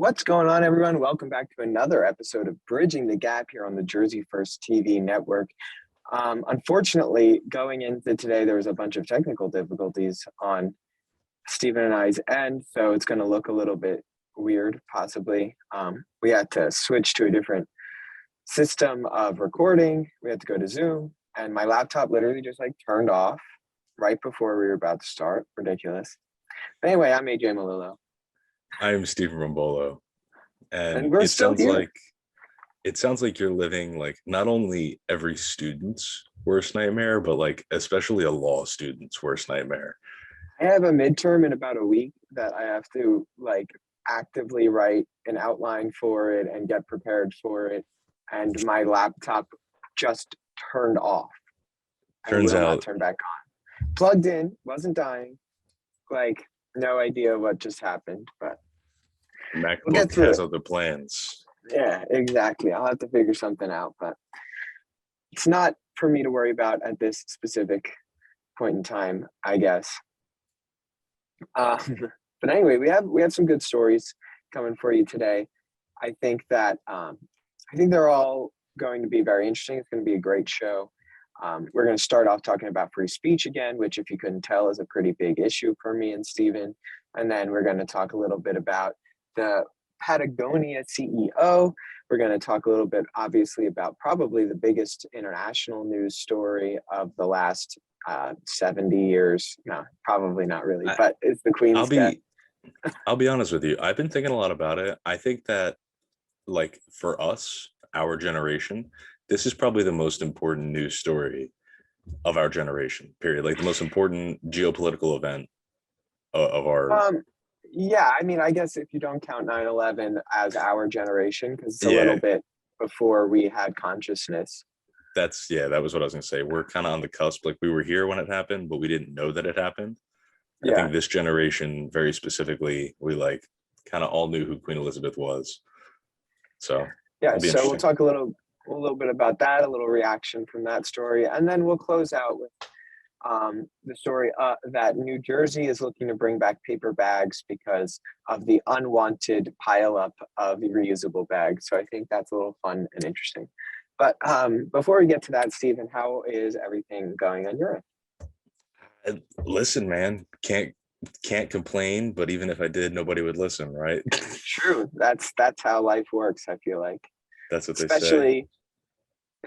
What's going on, everyone? Welcome back to another episode of Bridging the Gap here on the Jersey First TV network. Unfortunately, going into today, there was a bunch of technical difficulties on Stephen and I's end, so it's going to look a little bit weird, possibly. We had to switch to a different system of recording. We had to go to Zoom, and my laptop literally just turned off right before we were about to start. Ridiculous. But anyway, I'm AJ Malillo. I'm Stephen Rombolo, and we're still here. It sounds like you're living like not only every student's worst nightmare, but especially a law student's worst nightmare. I have a midterm in about a week that I have to actively write an outline for it and get prepared for it, and my laptop just turned off. Turns out, not turn back on. Plugged in, wasn't dying. No idea what just happened, but MacBook has other plans. Yeah, exactly. I'll have to figure something out, but it's not for me to worry about at this specific point in time, I guess. But anyway, we have some good stories coming for you today. I think that they're all going to be very interesting. It's going to be a great show. We're going to start off talking about free speech again, which, if you couldn't tell, is a pretty big issue for me and Stephen. And then we're going to talk a little bit about the Patagonia CEO. We're going to talk a little bit, obviously, about probably the biggest international news story of the last 70 years. No, probably not really, but it's the Queen's death. I'll be honest with you. I've been thinking a lot about it. I think that, for us, our generation, this is probably the most important news story of our generation, period. The most important geopolitical event of our... Yeah, I mean, I guess if you don't count 9/11 as our generation, because it's a little bit before we had consciousness. That was what I was going to say. We're kind of on the cusp. We were here when it happened, but we didn't know that it happened. I think this generation, very specifically, we kind of all knew who Queen Elizabeth was. So yeah, so we'll talk a little bit about that, a little reaction from that story, and then we'll close out with the story that New Jersey is looking to bring back paper bags because of the unwanted pileup of reusable bags. So I think that's a little fun and interesting. But before we get to that, Stephen, how is everything going on your end? Listen, man, can't complain. But even if I did, nobody would listen, right? True. That's how life works. I feel like that's what they say.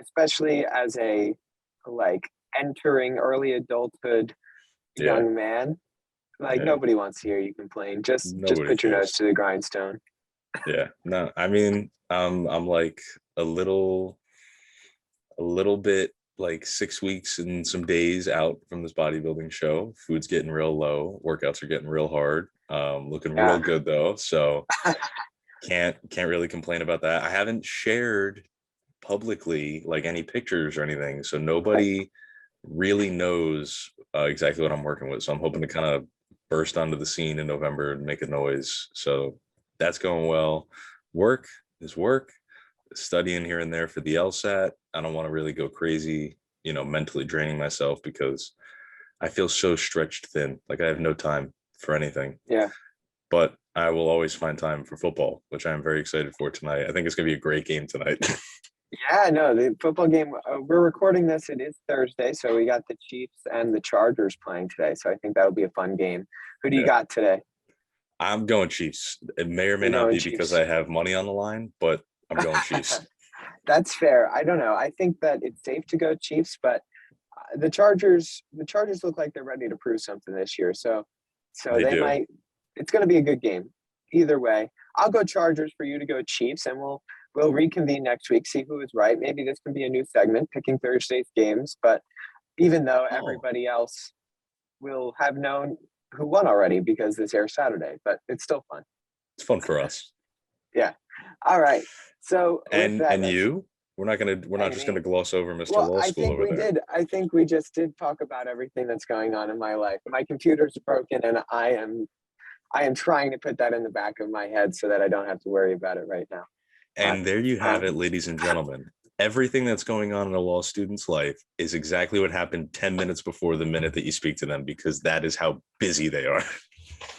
Especially as a entering early adulthood young man, nobody wants to hear you complain. Just put your nose to the grindstone. No, I mean, I'm a little bit 6 weeks and some days out from this bodybuilding show. Food's getting real low, workouts are getting real hard, looking real good though, so can't really complain about that. I haven't shared publicly any pictures or anything, so nobody really knows exactly what I'm working with. So I'm hoping to kind of burst onto the scene in November and make a noise. So that's going well. Work is work, studying here and there for the LSAT. I don't want to really go crazy, mentally draining myself because I feel so stretched thin. I have no time for anything. Yeah. But I will always find time for football, which I'm very excited for tonight. I think it's going to be a great game tonight. Yeah, no, the football game, we're recording this, it is Thursday, so we got the Chiefs and the Chargers playing today, so I think that'll be a fun game. Who do you got today? I'm going Chiefs. It may or may not be because I have money on the line, but I'm going Chiefs. That's fair. I don't know. I think that it's safe to go Chiefs, but the Chargers look like they're ready to prove something this year, so they might. It's going to be a good game. Either way, I'll go Chargers for you to go Chiefs, and we'll reconvene next week, see who is right. Maybe this can be a new segment, picking Thursday's games. But even though everybody else will have known who won already because this airs Saturday, but it's still fun. It's fun for us. Yeah. All right. So and you, we're not just gonna gloss over Mr. Law School over there. I think we just did talk about everything that's going on in my life. My computer's broken, and I am trying to put that in the back of my head so that I don't have to worry about it right now. And there you have it, ladies and gentlemen. Everything that's going on in a law student's life is exactly what happened 10 minutes before the minute that you speak to them, because that is how busy they are.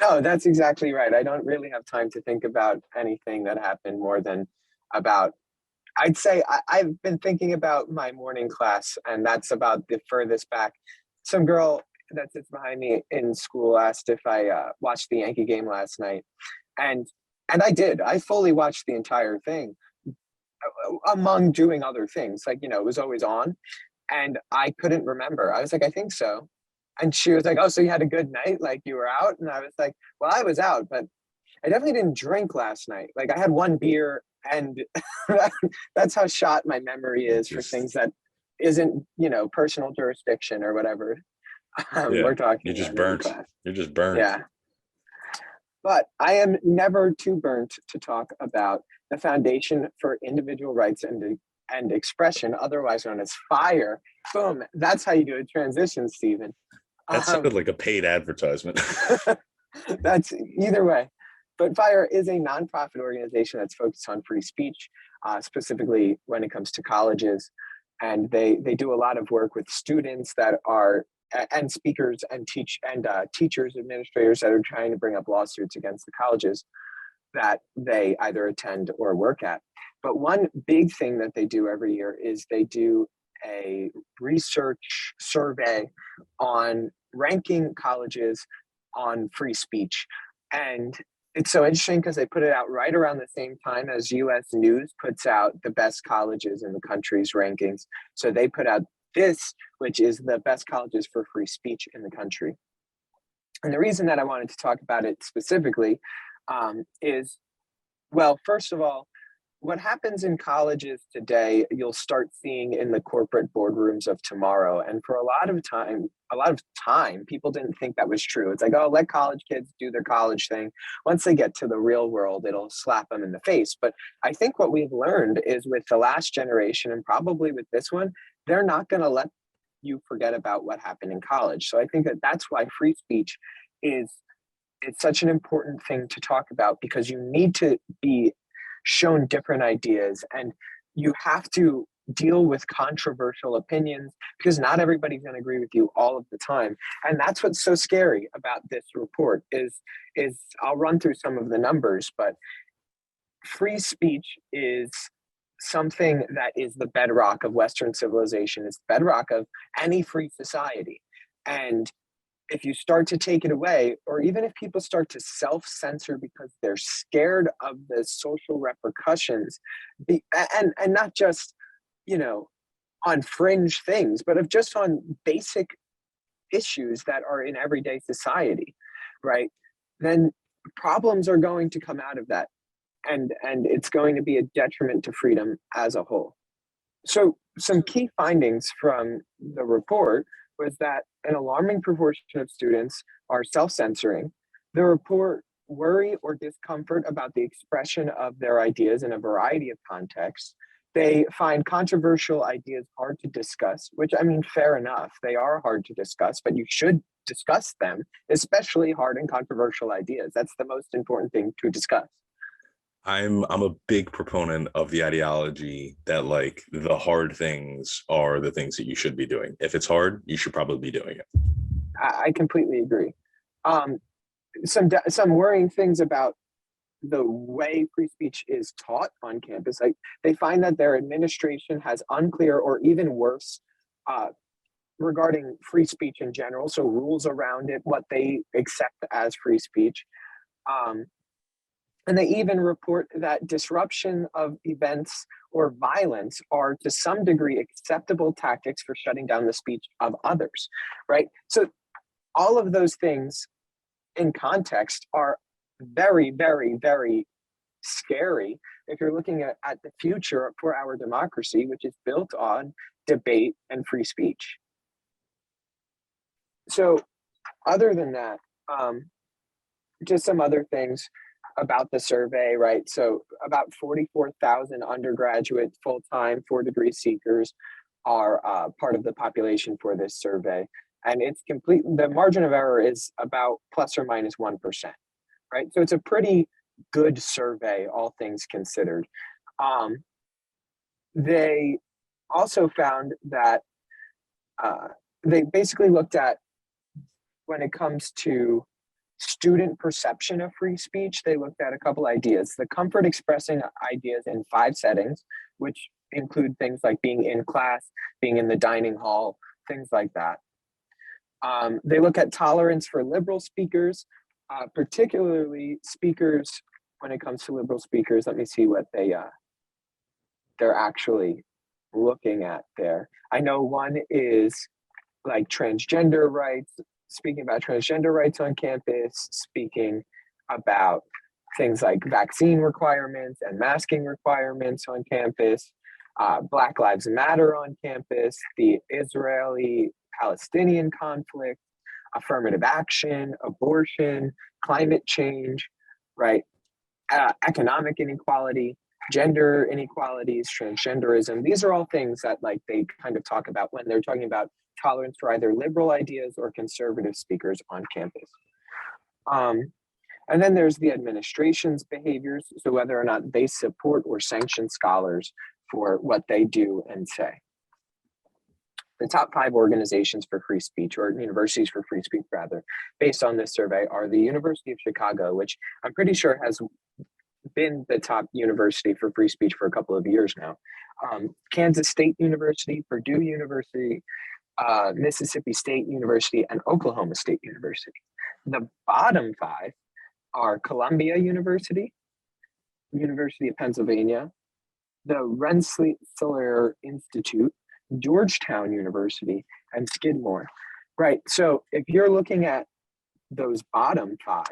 No, that's exactly right. I don't really have time to think about anything that happened more than about, I'd say I've been thinking about my morning class, and that's about the furthest back. Some girl that sits behind me in school asked if I watched the Yankee game last night, and I did. I fully watched the entire thing, among doing other things. Like, it was always on, and I couldn't remember. I was like, I think so. And she was like, oh, so you had a good night? Like, you were out? And I was like, well, I was out, but I definitely didn't drink last night. Like, I had one beer, and that's how shot my memory is for things Just that isn't, personal jurisdiction or whatever yeah, we're talking you're just about in burnt. class. You're just burnt. Yeah. But I am never too burnt to talk about the Foundation for Individual Rights and Expression, otherwise known as FIRE. Boom. That's how you do a transition, Stephen. That sounded Um, like a paid advertisement. that's either way. But FIRE is a nonprofit organization that's focused on free speech, specifically when it comes to colleges. And they do a lot of work with students that are and speakers and teachers, administrators that are trying to bring up lawsuits against the colleges that they either attend or work at. But one big thing that they do every year is they do a research survey on ranking colleges on free speech. And it's so interesting because they put it out right around the same time as US News puts out the best colleges in the country's rankings. So they put out this, which is the best colleges for free speech in the country. And the reason that I wanted to talk about it specifically is, well, first of all, what happens in colleges today, you'll start seeing in the corporate boardrooms of tomorrow. And for a lot of time, people didn't think that was true. It's like, oh, let college kids do their college thing. Once they get to the real world, it'll slap them in the face. But I think what we've learned is with the last generation, and probably with this one, they're not going to let you forget about what happened in college. So I think that that's why free speech is it's such an important thing to talk about, because you need to be shown different ideas, and you have to deal with controversial opinions, because not everybody's going to agree with you all of the time. And that's what's so scary about this report is I'll run through some of the numbers, but free speech is something that is the bedrock of Western civilization. It's the bedrock of any free society. And if you start to take it away, or even if people start to self-censor because they're scared of the social repercussions, and not just, on fringe things, but of just on basic issues that are in everyday society, right? Then problems are going to come out of that. And it's going to be a detriment to freedom as a whole. So some key findings from the report was that an alarming proportion of students are self-censoring. The report worry or discomfort about the expression of their ideas in a variety of contexts. They find controversial ideas hard to discuss, which, I mean, fair enough. They are hard to discuss, but you should discuss them, especially hard and controversial ideas. That's the most important thing to discuss. I'm a big proponent of the ideology that like the hard things are the things that you should be doing. If it's hard, you should probably be doing it. I completely agree. Um, some worrying things about the way free speech is taught on campus. Like, they find that their administration has unclear or even worse uh, regarding free speech in general. So rules around it, what they accept as free speech. Um, and they even report that disruption of events or violence are to some degree acceptable tactics for shutting down the speech of others, right? So all of those things in context are very, very, very scary if you're looking at the future for our democracy, which is built on debate and free speech. So other than that, just some other things about the survey, right? So about 44,000 undergraduate full-time 4-degree seekers are part of the population for this survey. And it's complete, the margin of error is about plus or minus 1%, right? So it's a pretty good survey, all things considered. They also found that they basically looked at, when it comes to student perception of free speech, they looked at a couple ideas. The comfort expressing ideas in 5 settings, which include things like being in class, being in the dining hall, things like that. They look at tolerance for liberal speakers, particularly speakers when it comes to liberal speakers. Let me see what they're actually looking at there. I know one is like transgender rights, speaking about transgender rights on campus, speaking about things like vaccine requirements and masking requirements on campus, Black Lives Matter on campus, the Israeli-Palestinian conflict, affirmative action, abortion, climate change, right? Economic inequality, gender inequalities, transgenderism. These are all things that like they kind of talk about when they're talking about tolerance for either liberal ideas or conservative speakers on campus. And then there's the administration's behaviors, so whether or not they support or sanction scholars for what they do and say. The top 5 organizations for free speech, or universities for free speech rather, based on this survey are the University of Chicago, which I'm pretty sure has been the top university for free speech for a couple of years now. Kansas State University, Purdue University, Mississippi State University, and Oklahoma State University. The bottom 5 are Columbia University, University of Pennsylvania, the Rensselaer Institute, Georgetown University, and Skidmore. Right, so if you're looking at those bottom 5,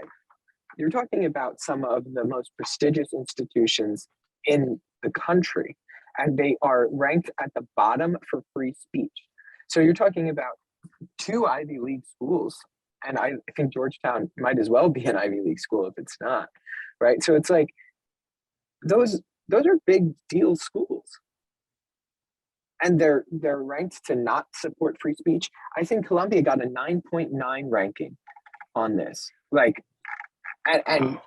you're talking about some of the most prestigious institutions in the country, and they are ranked at the bottom for free speech. So you're talking about 2 Ivy League schools, and I think Georgetown might as well be an Ivy League school if it's not, right? So it's like, those are big deal schools. And they're ranked to not support free speech. I think Columbia got a 9.9 ranking on this. Like, and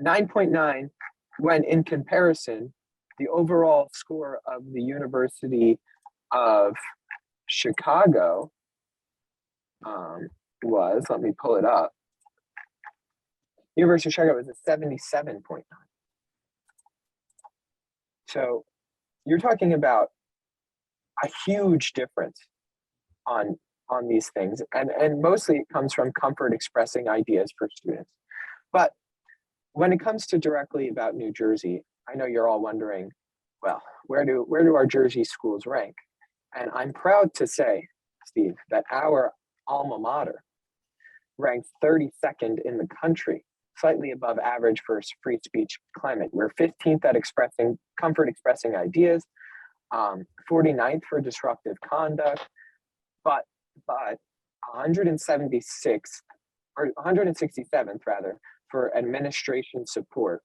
9.9, when in comparison, the overall score of the University of Chicago was, let me pull it up. University of Chicago was a 77.9. So you're talking about a huge difference on these things. And mostly it comes from comfort expressing ideas for students. But when it comes to directly about New Jersey, I know you're all wondering, well, where do our Jersey schools rank? And I'm proud to say, Steve, that our alma mater ranks 32nd in the country, slightly above average for free speech climate. We're 15th at comfort expressing ideas, 49th for disruptive conduct, but 176th or 167th rather for administration support,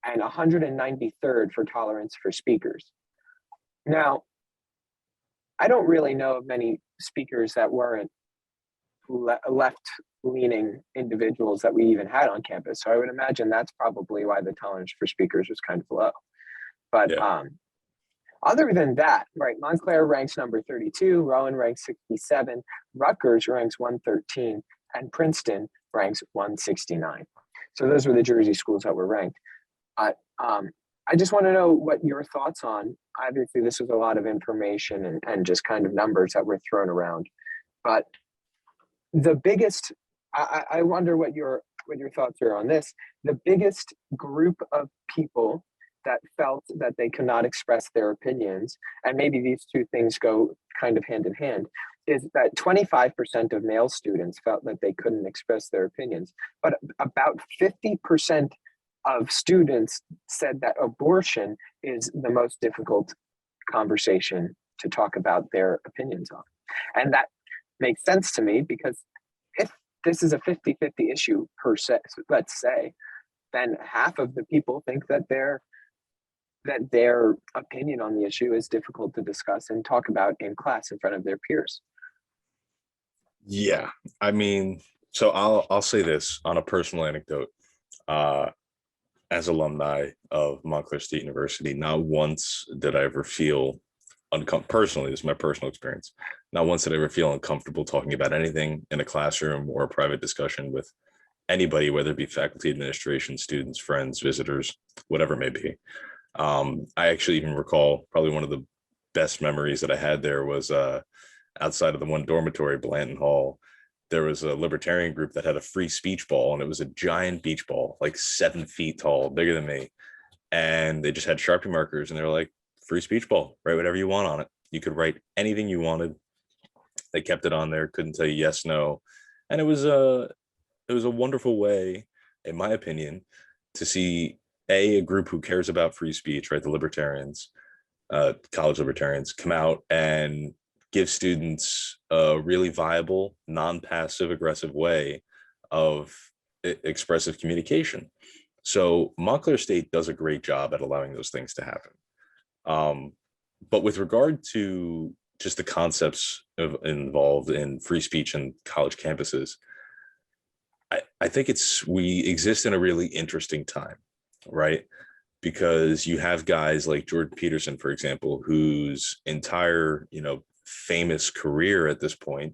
and 193rd for tolerance for speakers. Now, I don't really know of many speakers that weren't left-leaning individuals that we even had on campus. So I would imagine that's probably why the tolerance for speakers was kind of low. But yeah. Other than that, right, Montclair ranks number 32, Rowan ranks 67, Rutgers ranks 113, and Princeton ranks 169. So those were the Jersey schools that were ranked. I just want to know what your thoughts on, obviously this was a lot of information and just kind of numbers that were thrown around, but the biggest, I wonder what your thoughts are on this. The biggest group of people that felt that they could not express their opinions, and maybe these two things go kind of hand in hand, is that 25% of male students felt that they couldn't express their opinions, but about 50% of students said that abortion is the most difficult conversation to talk about their opinions on. And that makes sense to me, because if this is a 50-50 issue per se, let's say, then half of the people think that their opinion on the issue is difficult to discuss and talk about in class in front of their peers. Yeah, I mean, so I'll say this on a personal anecdote. As alumni of Montclair State University, not once did I ever feel personally, this is my personal experience. Not once did I ever feel uncomfortable talking about anything in a classroom or a private discussion with anybody, whether it be faculty, administration, students, friends, visitors, whatever it may be. I actually even recall probably one of the best memories that I had there was outside of the one dormitory, Blanton Hall. There was a libertarian group that had a free speech ball, and it was a giant beach ball, like 7 feet tall, bigger than me. And they just had Sharpie markers, and they were like, free speech ball, write whatever you want on it. You could write anything you wanted. They kept it on there, couldn't tell you yes, no. And it was a wonderful way, in my opinion, to see a group who cares about free speech, right? The libertarians, college libertarians, come out and give students a really viable, non-passive aggressive way of expressive communication. So Montclair State does a great job at allowing those things to happen. But with regard to just the concepts involved in free speech and college campuses, I think we exist in a really interesting time, right? Because you have guys like Jordan Peterson, for example, whose entire, famous career at this point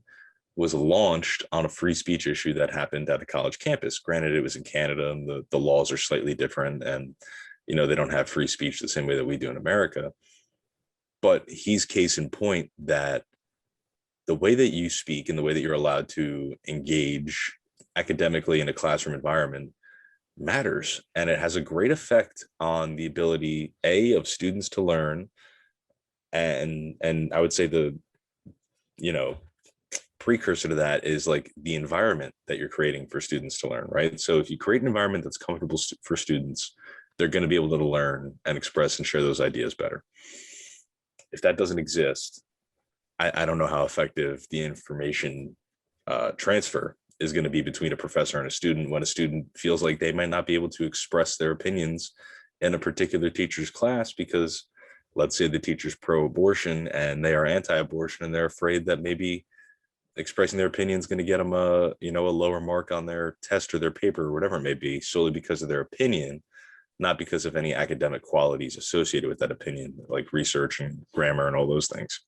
was launched on a free speech issue that happened at a college campus. Granted, it was in Canada and the laws are slightly different, and they don't have free speech the same way that we do in America. But he's case in point that the way that you speak and the way that you're allowed to engage academically in a classroom environment matters, and it has a great effect on the ability of students to learn, and I would say the you know precursor to that is like the environment that you're creating for students to learn, right? So if you create an environment that's comfortable for students, they're going to be able to learn and express and share those ideas better. If that doesn't exist, I don't know how effective the information transfer is going to be between a professor and a student when a student feels like they might not be able to express their opinions in a particular teacher's class because, let's say, the teacher's pro-abortion and they are anti-abortion, and they're afraid that maybe expressing their opinion is going to get them a lower mark on their test or their paper or whatever it may be, solely because of their opinion, not because of any academic qualities associated with that opinion, like research and grammar and all those things.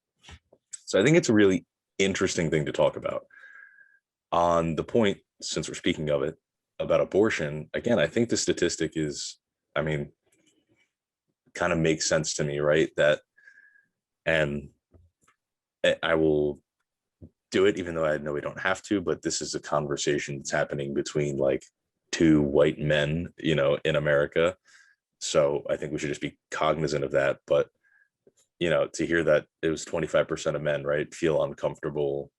So I think it's a really interesting thing to talk about. On the point, since we're speaking of it, about abortion, again, I think the statistic is, kind of makes sense to me, right? And I will do it, even though I know we don't have to, but this is a conversation that's happening between like two white men, in America. So I think we should just be cognizant of that. But, to hear that it was 25% of men, right, feel uncomfortable.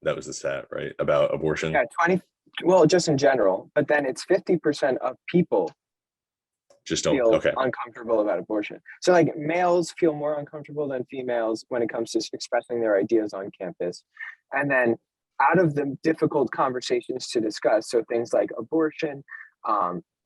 That was the stat, right, about abortion. Yeah, 20. Well, just in general, but then it's 50% of people just don't feel okay. uncomfortable about abortion. So like males feel more uncomfortable than females when it comes to expressing their ideas on campus. And then out of the difficult conversations to discuss, so things like abortion,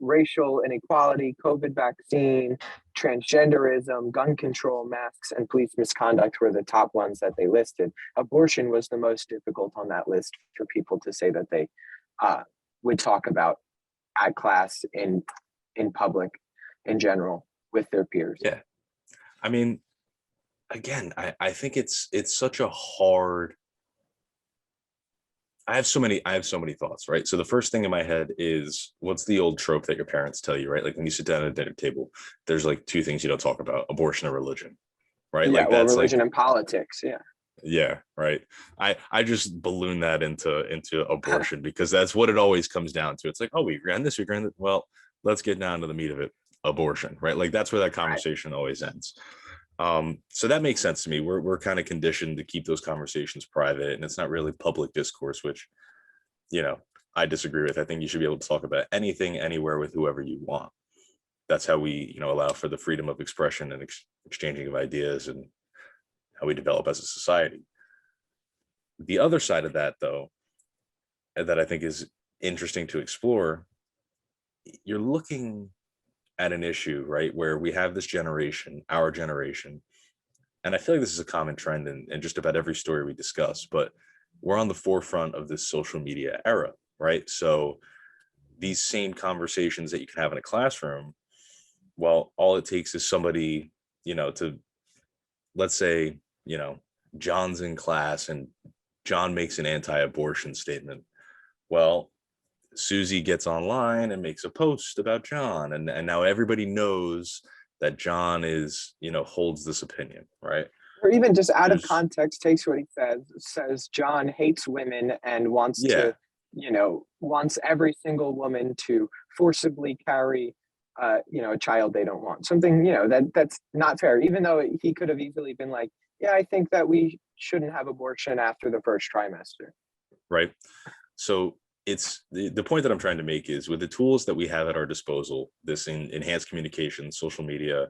racial inequality, COVID vaccine, transgenderism, gun control, masks, and police misconduct were the top ones that they listed. Abortion was the most difficult on that list for people to say that they would talk about at class, in public, in general, with their peers. Yeah. Again, I think it's such a hard. I have so many thoughts, right? So the first thing in my head is, what's the old trope that your parents tell you, right? Like when you sit down at a dinner table, there's like two things you don't talk about: abortion and religion, right? Yeah, like well, that's religion like, and politics. yeah, right. I just balloon that into abortion because that's what it always comes down to. It's like, oh, we agree on this, we agree on that. Well, let's get down to the meat of it: abortion, right? Like that's where that conversation always ends. So that makes sense to me. We're kind of conditioned to keep those conversations private, and it's not really public discourse, which, I disagree with. I think you should be able to talk about anything, anywhere, with whoever you want. That's how we, allow for the freedom of expression and exchanging of ideas, and how we develop as a society. The other side of that, though, that I think is interesting to explore, you're looking at an issue, right, where we have this generation, our generation, and I feel like this is a common trend in just about every story we discuss, but we're on the forefront of this social media era, right? So these same conversations that you can have in a classroom, well, all it takes is somebody, to let's say, John's in class and John makes an anti-abortion statement. Well, Susie gets online and makes a post about John, and now everybody knows that John is, holds this opinion, right? Or even just out of There's context, takes what he says John hates women and wants yeah, to, wants every single woman to forcibly carry, a child they don't want. Something, that's not fair. Even though he could have easily been like, yeah, I think that we shouldn't have abortion after the first trimester. right. So it's the point that I'm trying to make is with the tools that we have at our disposal, this enhanced communication, social media,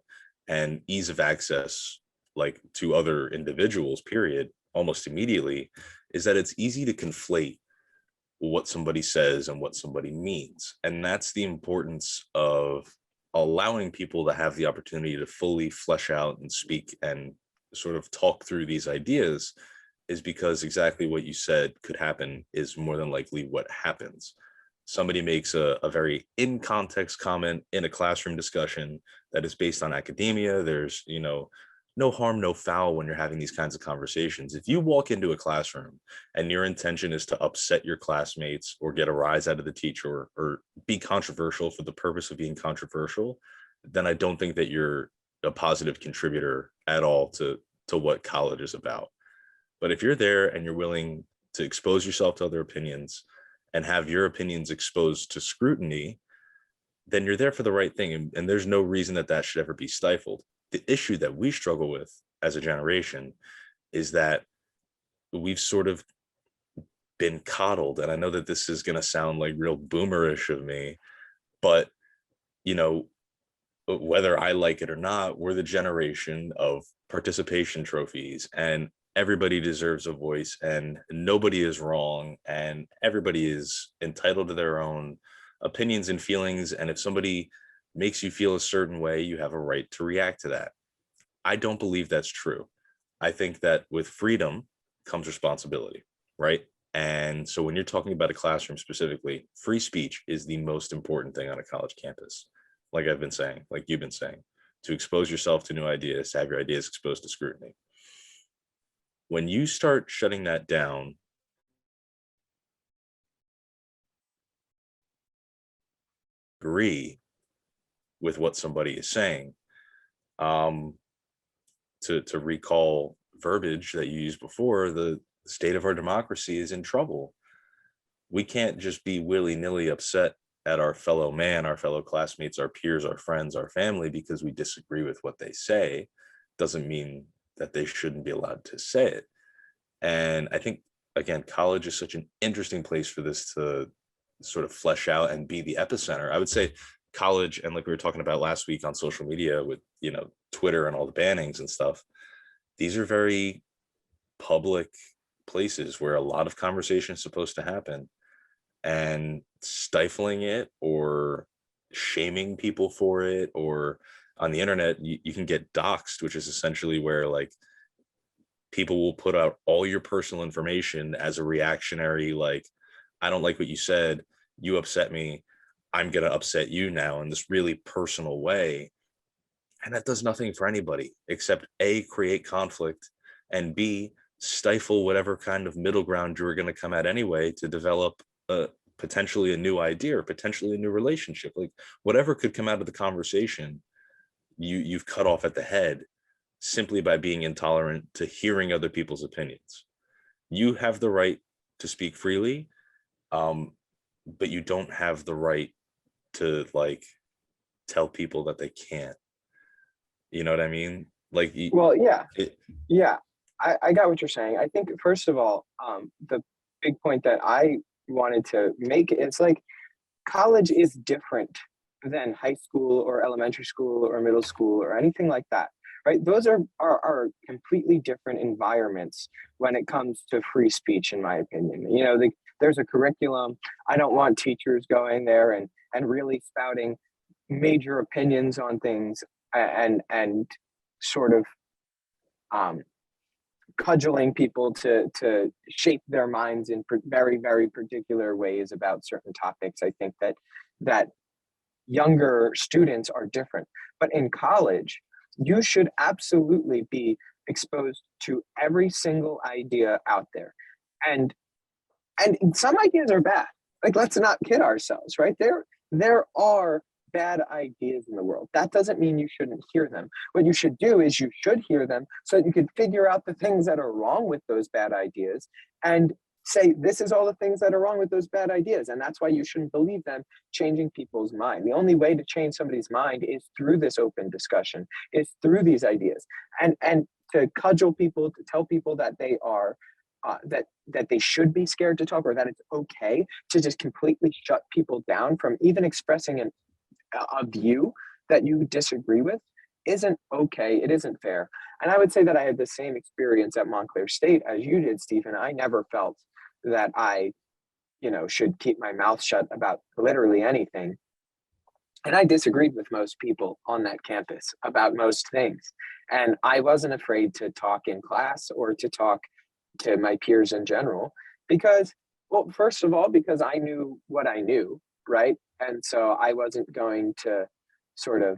and ease of access, like to other individuals, period, almost immediately, is that it's easy to conflate what somebody says and what somebody means. And that's the importance of allowing people to have the opportunity to fully flesh out and speak and sort of talk through these ideas, is because exactly what you said could happen is more than likely what happens. Somebody makes a very in context comment in a classroom discussion that is based on academia. There's, no harm, no foul when you're having these kinds of conversations. If you walk into a classroom and your intention is to upset your classmates or get a rise out of the teacher or be controversial for the purpose of being controversial, then I don't think that you're a positive contributor at all to what college is about. But if you're there and you're willing to expose yourself to other opinions and have your opinions exposed to scrutiny, then you're there for the right thing. And there's no reason that that should ever be stifled. The issue that we struggle with as a generation is that we've sort of been coddled. And I know that this is going to sound like real boomerish of me, but, you know, whether I like it or not, we're the generation of participation trophies, and everybody deserves a voice and nobody is wrong and everybody is entitled to their own opinions and feelings. And if somebody makes you feel a certain way, you have a right to react to that. I don't believe that's true. I think that with freedom comes responsibility, right? And so when you're talking about a classroom specifically, free speech is the most important thing on a college campus. Like I've been saying, like you've been saying, to expose yourself to new ideas, to have your ideas exposed to scrutiny. When you start shutting that down, agree with what somebody is saying, um, to recall verbiage that you used before, the state of our democracy is in trouble. We can't just be willy-nilly upset at our fellow man, our fellow classmates, our peers, our friends, our family because we disagree with what they say. Doesn't mean that they shouldn't be allowed to say it. And I think, again, college is such an interesting place for this to sort of flesh out and be the epicenter. I would say college, and like we were talking about last week on social media with, Twitter and all the bannings and stuff, these are very public places where a lot of conversation is supposed to happen, and stifling it or shaming people for it, or on the internet, you can get doxxed, which is essentially where like people will put out all your personal information as a reactionary, like, I don't like what you said, you upset me, I'm going to upset you now in this really personal way. And that does nothing for anybody except A, create conflict, and B, stifle whatever kind of middle ground you were going to come at anyway to develop potentially a new idea or potentially a new relationship. Like whatever could come out of the conversation, you've cut off at the head simply by being intolerant to hearing other people's opinions. You have the right to speak freely, um, but you don't have the right to like tell people that they can't. You know what I mean? Like, Well, yeah, it, yeah, I got what you're saying. I think first of all, the big point that I wanted to make is like college is different than high school or elementary school or middle school or anything like that, right? Those are completely different environments when it comes to free speech, in my opinion. There's a curriculum. I don't want teachers going there and really spouting major opinions on things and sort of um, cudgeling people to shape their minds in very very particular ways about certain topics. I think that younger students are different, but in college you should absolutely be exposed to every single idea out there. And some ideas are bad. Like, let's not kid ourselves, right? There are bad ideas in the world. That doesn't mean you shouldn't hear them. What you should do is you should hear them so that you can figure out the things that are wrong with those bad ideas and say, this is all the things that are wrong with those bad ideas. And that's why you shouldn't believe them, changing people's mind. The only way to change somebody's mind is through this open discussion, is through these ideas. And to cudgel people, to tell people that they are that they should be scared to talk, or that it's okay to just completely shut people down from even expressing a view that you disagree with, isn't okay. It isn't fair. And I would say that I had the same experience at Montclair State as you did, Stephen. I never felt that I, should keep my mouth shut about literally anything. And I disagreed with most people on that campus about most things. And I wasn't afraid to talk in class or to talk to my peers in general, because, well, first of all, because I knew what I knew, right? And so I wasn't going to sort of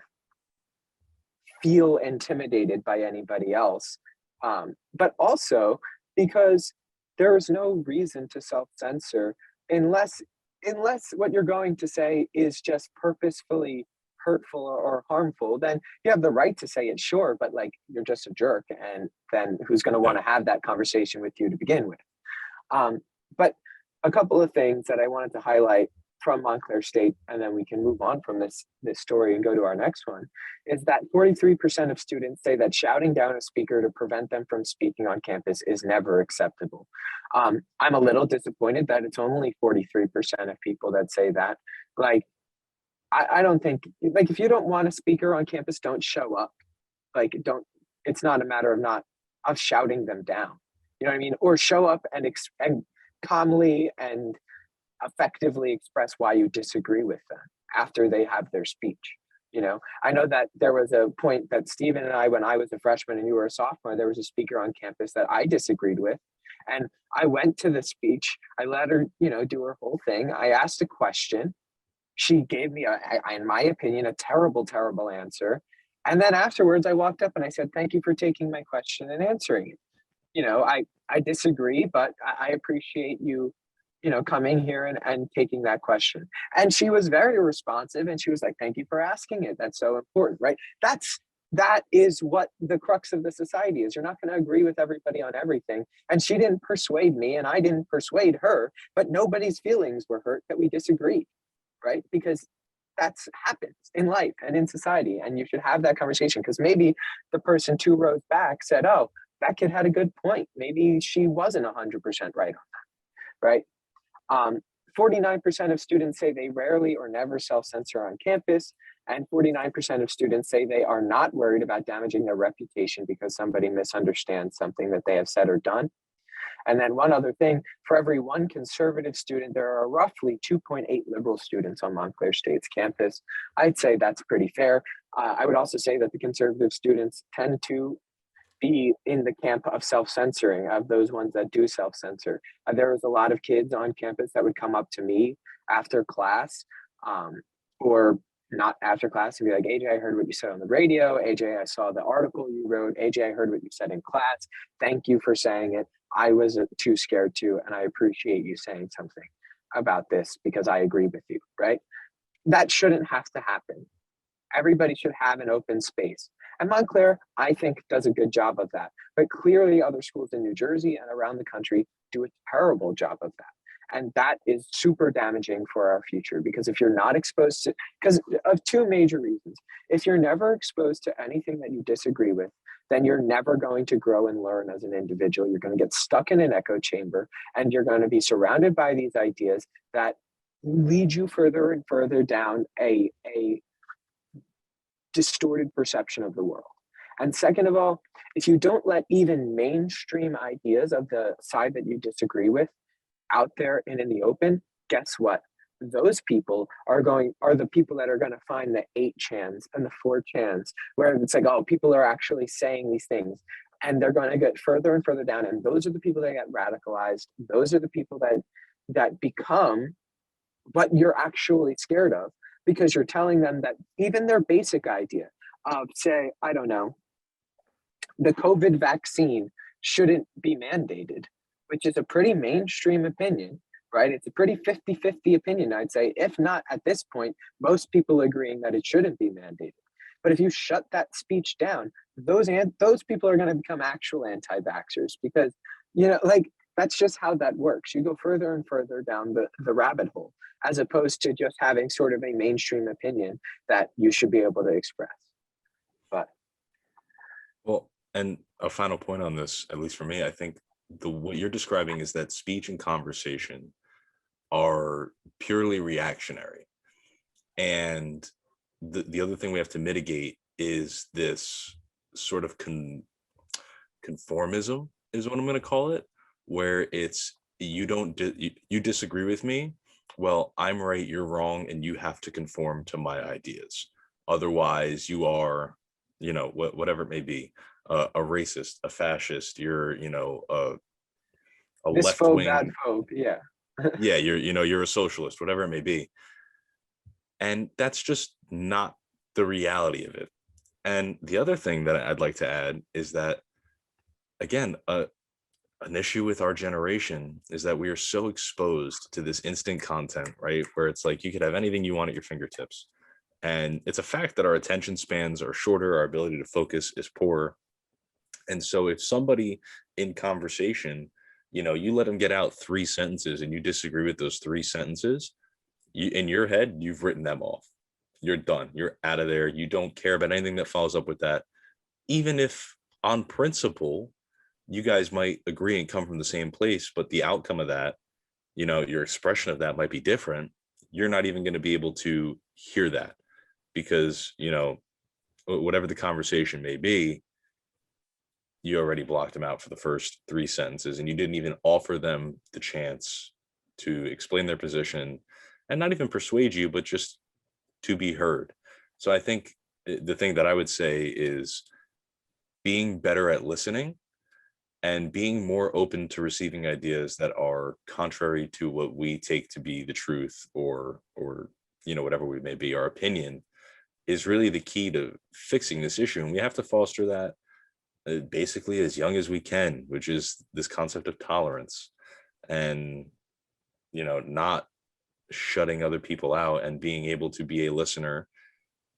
feel intimidated by anybody else. But also because there is no reason to self-censor unless what you're going to say is just purposefully hurtful or harmful. Then you have the right to say it, sure, but like, you're just a jerk, and then who's going to want to have that conversation with you to begin with? But a couple of things that I wanted to highlight from Montclair State, and then we can move on from this story and go to our next one, is that 43% of students say that shouting down a speaker to prevent them from speaking on campus is never acceptable. I'm a little disappointed that it's only 43% of people that say that. Like, I don't think, like, if you don't want a speaker on campus, don't show up. Like, it's not a matter of shouting them down. You know what I mean? Or show up and calmly and effectively express why you disagree with them after they have their speech. I know that there was a point that Stephen and I, when I was a freshman and you were a sophomore, there was a speaker on campus that I disagreed with. And I went to the speech. I let her, do her whole thing. I asked a question. She gave me, in my opinion, a terrible, terrible answer. And then afterwards, I walked up and I said, thank you for taking my question and answering it. I disagree, but I appreciate you, coming here and taking that question. And she was very responsive, and she was like, thank you for asking it. That's so important, right? That is what the crux of the society is. You're not going to agree with everybody on everything. And she didn't persuade me, and I didn't persuade her, but nobody's feelings were hurt that we disagreed, right? Because that's happens in life and in society, and you should have that conversation, because maybe the person 2 rows back said, oh, that kid had a good point. Maybe she wasn't 100% right on that, right? 49% of students say they rarely or never self-censor on campus, and 49% of students say they are not worried about damaging their reputation because somebody misunderstands something that they have said or done. And then one other thing, for every 1 conservative student, there are roughly 2.8 liberal students on Montclair State's campus. I'd say that's pretty fair. I would also say that the conservative students tend to be in the camp of self-censoring, of those ones that do self-censor. There was a lot of kids on campus that would come up to me after class, or not after class, and be like, AJ, I heard what you said on the radio. AJ, I saw the article you wrote. AJ, I heard what you said in class. Thank you for saying it. I was too scared to, and I appreciate you saying something about this because I agree with you, right? That shouldn't have to happen. Everybody should have an open space. And Montclair, I think, does a good job of that. But clearly other schools in New Jersey and around the country do a terrible job of that. And that is super damaging for our future, because if you're not exposed to, because of 2 major reasons. If you're never exposed to anything that you disagree with, then you're never going to grow and learn as an individual. You're going to get stuck in an echo chamber, and you're going to be surrounded by these ideas that lead you further and further down a distorted perception of the world. And second of all, if you don't let even mainstream ideas of the side that you disagree with out there and in the open, guess what? Those people are the people that are going to find the 8chans and the 4chans, where it's like, oh, people are actually saying these things, and they're going to get further and further down. And those are the people that get radicalized. Those are the people that become what you're actually scared of, because you're telling them that even their basic idea of, say, I don't know, the COVID vaccine shouldn't be mandated, which is a pretty mainstream opinion, right? It's a pretty 50-50 opinion, I'd say, if not at this point, most people agreeing that it shouldn't be mandated. But if you shut that speech down, those people are going to become actual anti-vaxxers because, like, that's just how that works. You go further and further down the rabbit hole, as opposed to just having sort of a mainstream opinion that you should be able to express. But Well, and a final point on this, at least for me, I think what you're describing is that speech and conversation are purely reactionary. And the other thing we have to mitigate is this sort of conformism is what I'm going to call it, where it's you disagree with me. Well, I'm right, you're wrong, and you have to conform to my ideas. Otherwise, you are, whatever it may be, a racist, a fascist. You're, a this left phobe, that wing. phobe, yeah. Yeah, you're a socialist, whatever it may be. And that's just not the reality of it. And the other thing that I'd like to add is that, again, an issue with our generation is that we are so exposed to this instant content, right? Where it's like you could have anything you want at your fingertips. And it's a fact that our attention spans are shorter, our ability to focus is poorer. And so if somebody in conversation, you let them get out 3 sentences and you disagree with those 3 sentences, in your head, you've written them off. You're done. You're out of there. You don't care about anything that follows up with that. Even if on principle, you guys might agree and come from the same place, but the outcome of that, your expression of that might be different. You're not even going to be able to hear that because, whatever the conversation may be, you already blocked them out for the first 3 sentences and you didn't even offer them the chance to explain their position and not even persuade you, but just to be heard. So I think the thing that I would say is being better at listening and being more open to receiving ideas that are contrary to what we take to be the truth or whatever we may be, our opinion is really the key to fixing this issue. And we have to foster that basically as young as we can, which is this concept of tolerance and, not shutting other people out and being able to be a listener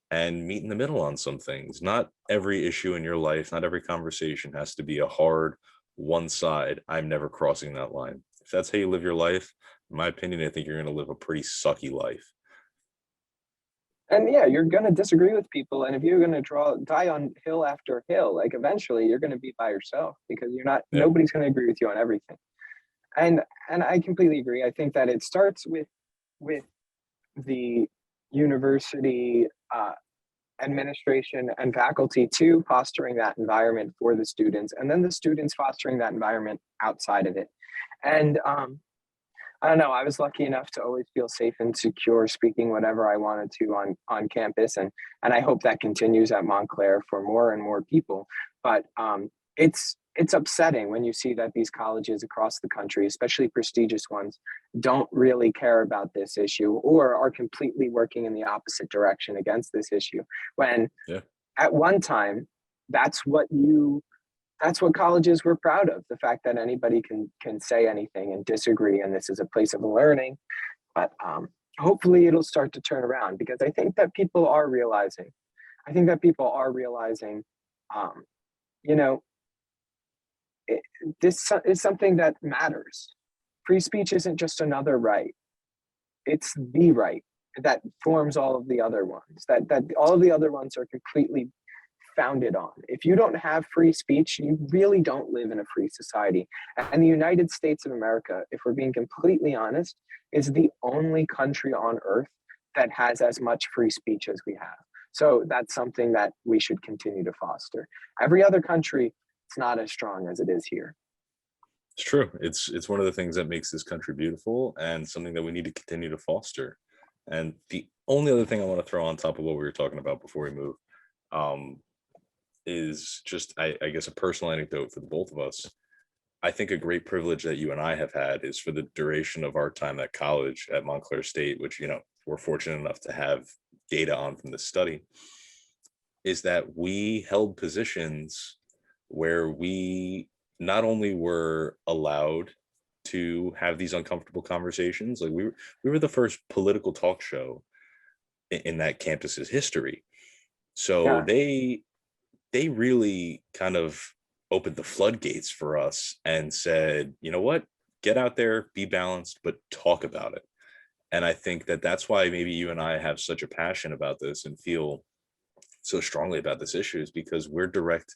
and meet in the middle on some things. Not every issue in your life, not every conversation has to be a hard one side. I'm never crossing that line. If that's how you live your life, in my opinion, I think you're going to live a pretty sucky life. And yeah, you're going to disagree with people. And if you're going to die on hill after hill, like eventually you're going to be by yourself because Yeah. nobody's going to agree with you on everything. And I completely agree. I think that it starts with the university administration and faculty too, fostering that environment for the students, and then the students fostering that environment outside of it. And I don't know, I was lucky enough to always feel safe and secure speaking whatever I wanted to on campus, and I hope that continues at Montclair for more and more people. But it's upsetting when you see that these colleges across the country, especially prestigious ones, don't really care about this issue or are completely working in the opposite direction against this issue. When at one time, that's what colleges were proud of, the fact that anybody can say anything and disagree, and this is a place of learning. But hopefully it'll start to turn around because I think that people are realizing, this is something that matters. Free speech isn't just another right. It's the right that forms all of the other ones, that all of the other ones are completely founded on. If you don't have free speech, you really don't live in a free society. And the United States of America, if we're being completely honest, is the only country on earth that has as much free speech as we have. So that's something that we should continue to foster. Every other country, it's not as strong as it is here. It's true. It's one of the things that makes this country beautiful and something that we need to continue to foster. And the only other thing I want to throw on top of what we were talking about before we move is just, I guess, a personal anecdote for the both of us. I think a great privilege that you and I have had is for the duration of our time at college at Montclair State, which, we're fortunate enough to have data on from this study, is that we held positions where we not only were allowed to have these uncomfortable conversations, like we were the first political talk show in that campus's history. So Yeah. they really kind of opened the floodgates for us and said, you know what, get out there, be balanced, but talk about it. And I think that that's why maybe you and I have such a passion about this and feel so strongly about this issue, is because we're direct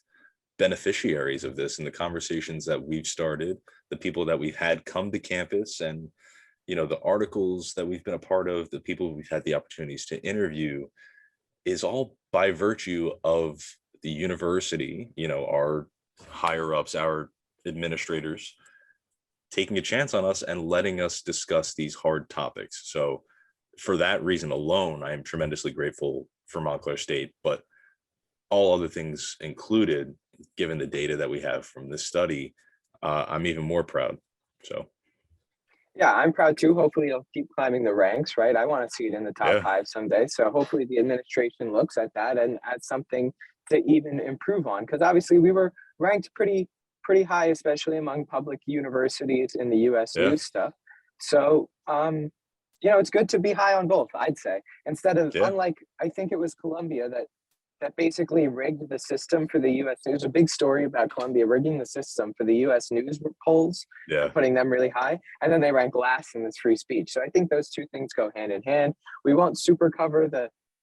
beneficiaries of this, and the conversations that we've started, the people that we've had come to campus, and the articles that we've been a part of, the people we've had the opportunities to interview, is all by virtue of the university, our higher ups, our administrators taking a chance on us and letting us discuss these hard topics. So for that reason alone, I am tremendously grateful for Montclair State, but all other things included, given the data that we have from this study, I'm even more proud. So Yeah, I'm proud too. Hopefully, it'll keep climbing the ranks, right? I want to see it in the top yeah, 5 someday. So hopefully, the administration looks at that and adds something to even improve on. Because obviously, we were ranked pretty high, especially among public universities in the U.S. yeah, news stuff. So it's good to be high on both. I'd say instead of, yeah, unlike, I think it was Columbia that basically rigged the system for the US news. A big story about Columbia rigging the system for the US news polls yeah, and putting them really high. And then they rank last in this free speech. So I think those two things go hand in hand. We won't super cover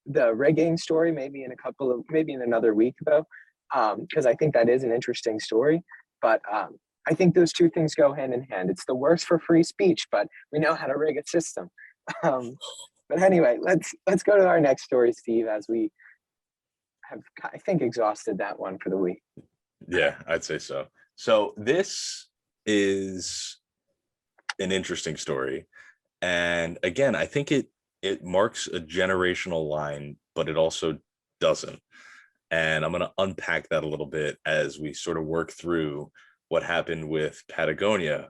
the rigging story, maybe in another week though, because I think that is an interesting story. But I think those two things go hand in hand. It's the worst for free speech, but we know how to rig a system. Um, but anyway, let's go to our next story, Steve, as we have, I think, exhausted that one for the week. yeah, I'd say so. So this is an interesting story. And again, I think it marks a generational line, but it also doesn't. And I'm going to unpack that a little bit as we sort of work through what happened with Patagonia.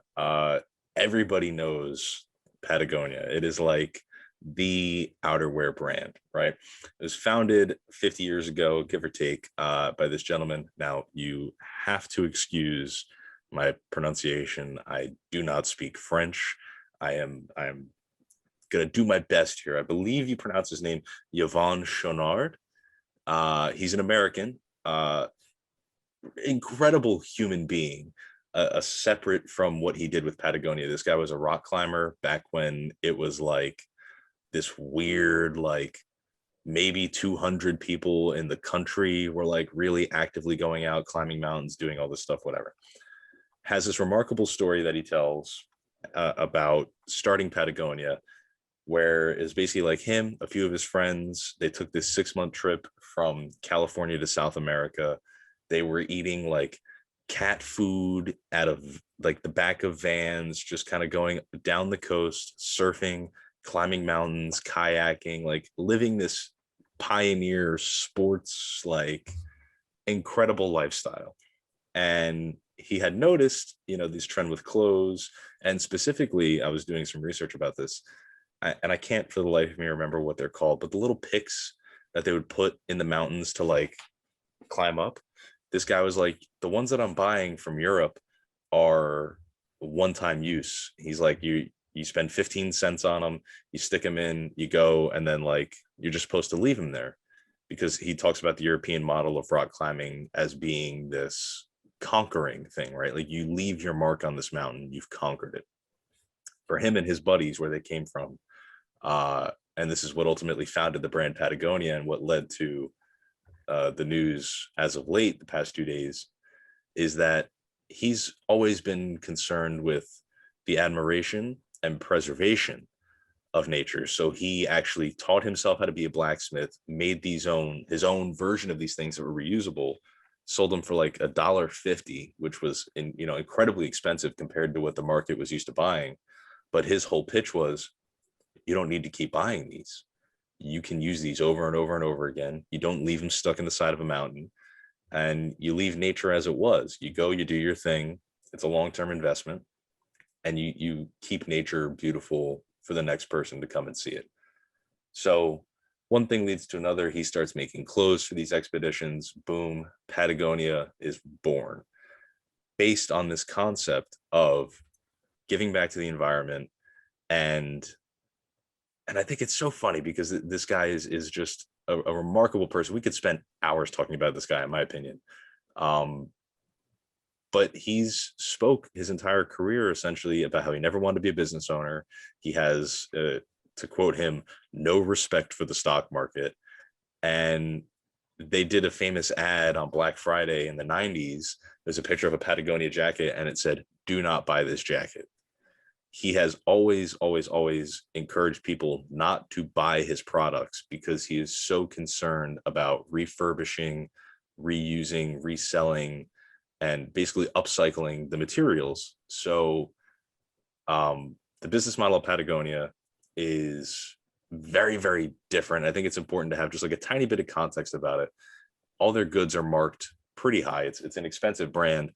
Everybody knows Patagonia. It is like the outerwear brand, right? It was founded 50 years ago, give or take, by this gentleman. Now, you have to excuse my pronunciation. I do not speak French. I am going to do my best here. I believe you pronounce his name Yvon Chouinard. He's an American, incredible human being, separate from what he did with Patagonia. This guy was a rock climber back when it was like this weird, like maybe 200 people in the country were like really actively going out, climbing mountains, doing all this stuff, whatever. Has this remarkable story that he tells about starting Patagonia, where it's basically like him, a few of his friends, they took this 6-month trip from California to South America. They were eating like cat food out of like the back of vans, just kind of going down the coast, surfing, climbing mountains, kayaking, like living this pioneer sports, like incredible lifestyle. And he had noticed, this trend with clothes. And specifically, I was doing some research about this, and I can't for the life of me remember what they're called, but the little picks that they would put in the mountains to like climb up. This guy was like, the ones that I'm buying from Europe are one-time use. He's like, you spend 15 cents on them, you stick them in, you go, and then like you're just supposed to leave them there, because he talks about the European model of rock climbing as being this conquering thing, right? Like you leave your mark on this mountain, you've conquered it. For him and his buddies, where they came from, and this is what ultimately founded the brand Patagonia, and what led to the news as of late, the past 2 days, is that he's always been concerned with the admiration and preservation of nature. So he actually taught himself how to be a blacksmith, made his own version of these things that were reusable, sold them for like $1.50, which was incredibly expensive compared to what the market was used to buying. But his whole pitch was, you don't need to keep buying these. You can use these over and over and over again. You don't leave them stuck in the side of a mountain, and you leave nature as it was. You go, you do your thing. It's a long-term investment, and you keep nature beautiful for the next person to come and see it. So one thing leads to another. He starts making clothes for these expeditions. Boom, Patagonia is born based on this concept of giving back to the environment. And and I think it's so funny because this guy is just a remarkable person. We could spend hours talking about this guy, in my opinion. um but he's spoke his entire career essentially about how he never wanted to be a business owner. He has, to quote him, no respect for the stock market. And they did a famous ad on Black Friday in the 90s. There's a picture of a Patagonia jacket and it said, "Do not buy this jacket." He has always, always, always encouraged people not to buy his products because he is so concerned about refurbishing, reusing, reselling, and basically upcycling the materials. So the business model of Patagonia is very, very different. I think it's important to have just like a tiny bit of context about it. All their goods are marked pretty high. It's an expensive brand,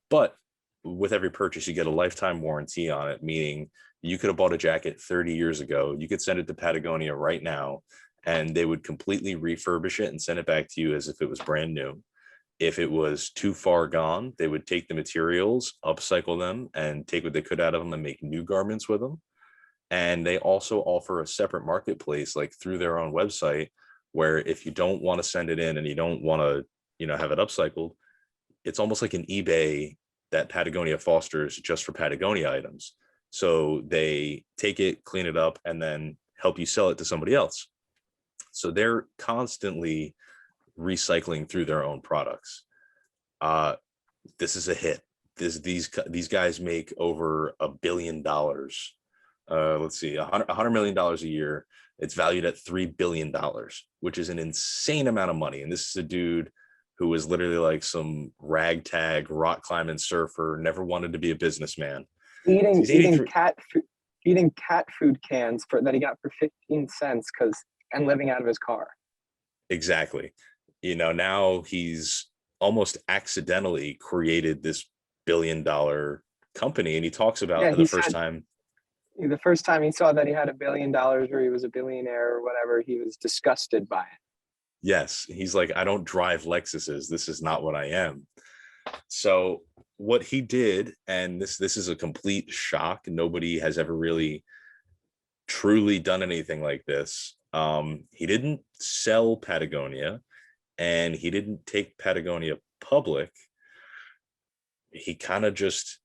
but with every purchase, you get a lifetime warranty on it, meaning you could have bought a jacket 30 years ago. You could send it to Patagonia right now, and they would completely refurbish it and send it back to you as if it was brand new. If it was too far gone, they would take the materials, upcycle them, and take what they could out of them and make new garments with them. And they also offer a separate marketplace, like through their own website, where if you don't want to send it in and you don't want to, have it upcycled, it's almost like an eBay that Patagonia fosters just for Patagonia items. So they take it, clean it up, and then help you sell it to somebody else. So they're constantly recycling through their own products. Uh, this is a hit. These guys make over $1 billion. Let's see, $100 million a year. It's valued at $3 billion, which is an insane amount of money. And this is a dude who was literally like some ragtag rock climbing surfer, never wanted to be a businessman. So Eating he's 83. eating cat food cans that he got for 15 cents and living out of his car. Exactly. Now he's almost accidentally created this $1 billion company. And he talks Yeah, about he the first said time. the first time he saw that he had $1 billion or he was a billionaire or whatever, he was disgusted by it. Yes, he's like, "I don't drive Lexuses. This is not what I am." So what he did, and this is a complete shock. Nobody has ever really truly done anything like this. He didn't sell Patagonia, and he didn't take Patagonia public. He kind of just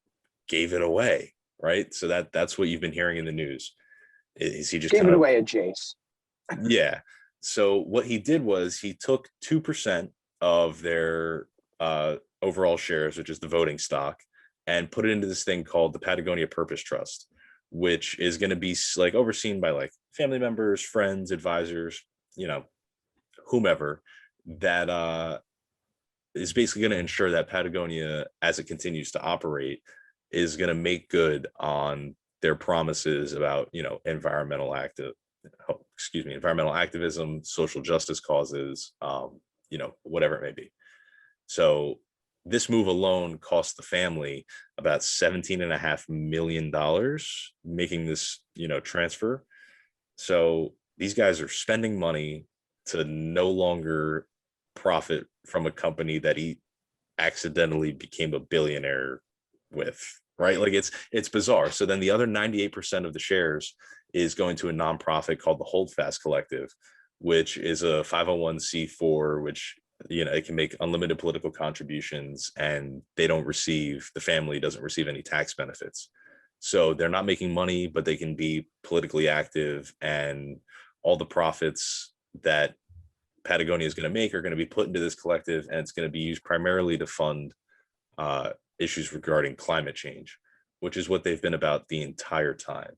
gave it away, right? So that's what you've been hearing in the news. Is he just Gave kind it of, away at Jace. yeah. So what he did was he took 2% of their overall shares, which is the voting stock, and put it into this thing called the Patagonia Purpose Trust, which is going to be like overseen by like family members, friends, advisors, whomever, that is basically going to ensure that Patagonia, as it continues to operate, is going to make good on their promises about, environmental activism, social justice causes, whatever it may be. So this move alone cost the family about $17.5 million making this, transfer. So these guys are spending money to no longer profit from a company that he accidentally became a billionaire with, right? Like it's bizarre. So then the other 98% of the shares is going to a nonprofit called the Holdfast Collective, which is a 501c4, which, it can make unlimited political contributions, and the family doesn't receive any tax benefits. So they're not making money, but they can be politically active, and all the profits that Patagonia is going to make are going to be put into this collective, and it's going to be used primarily to fund issues regarding climate change, which is what they've been about the entire time.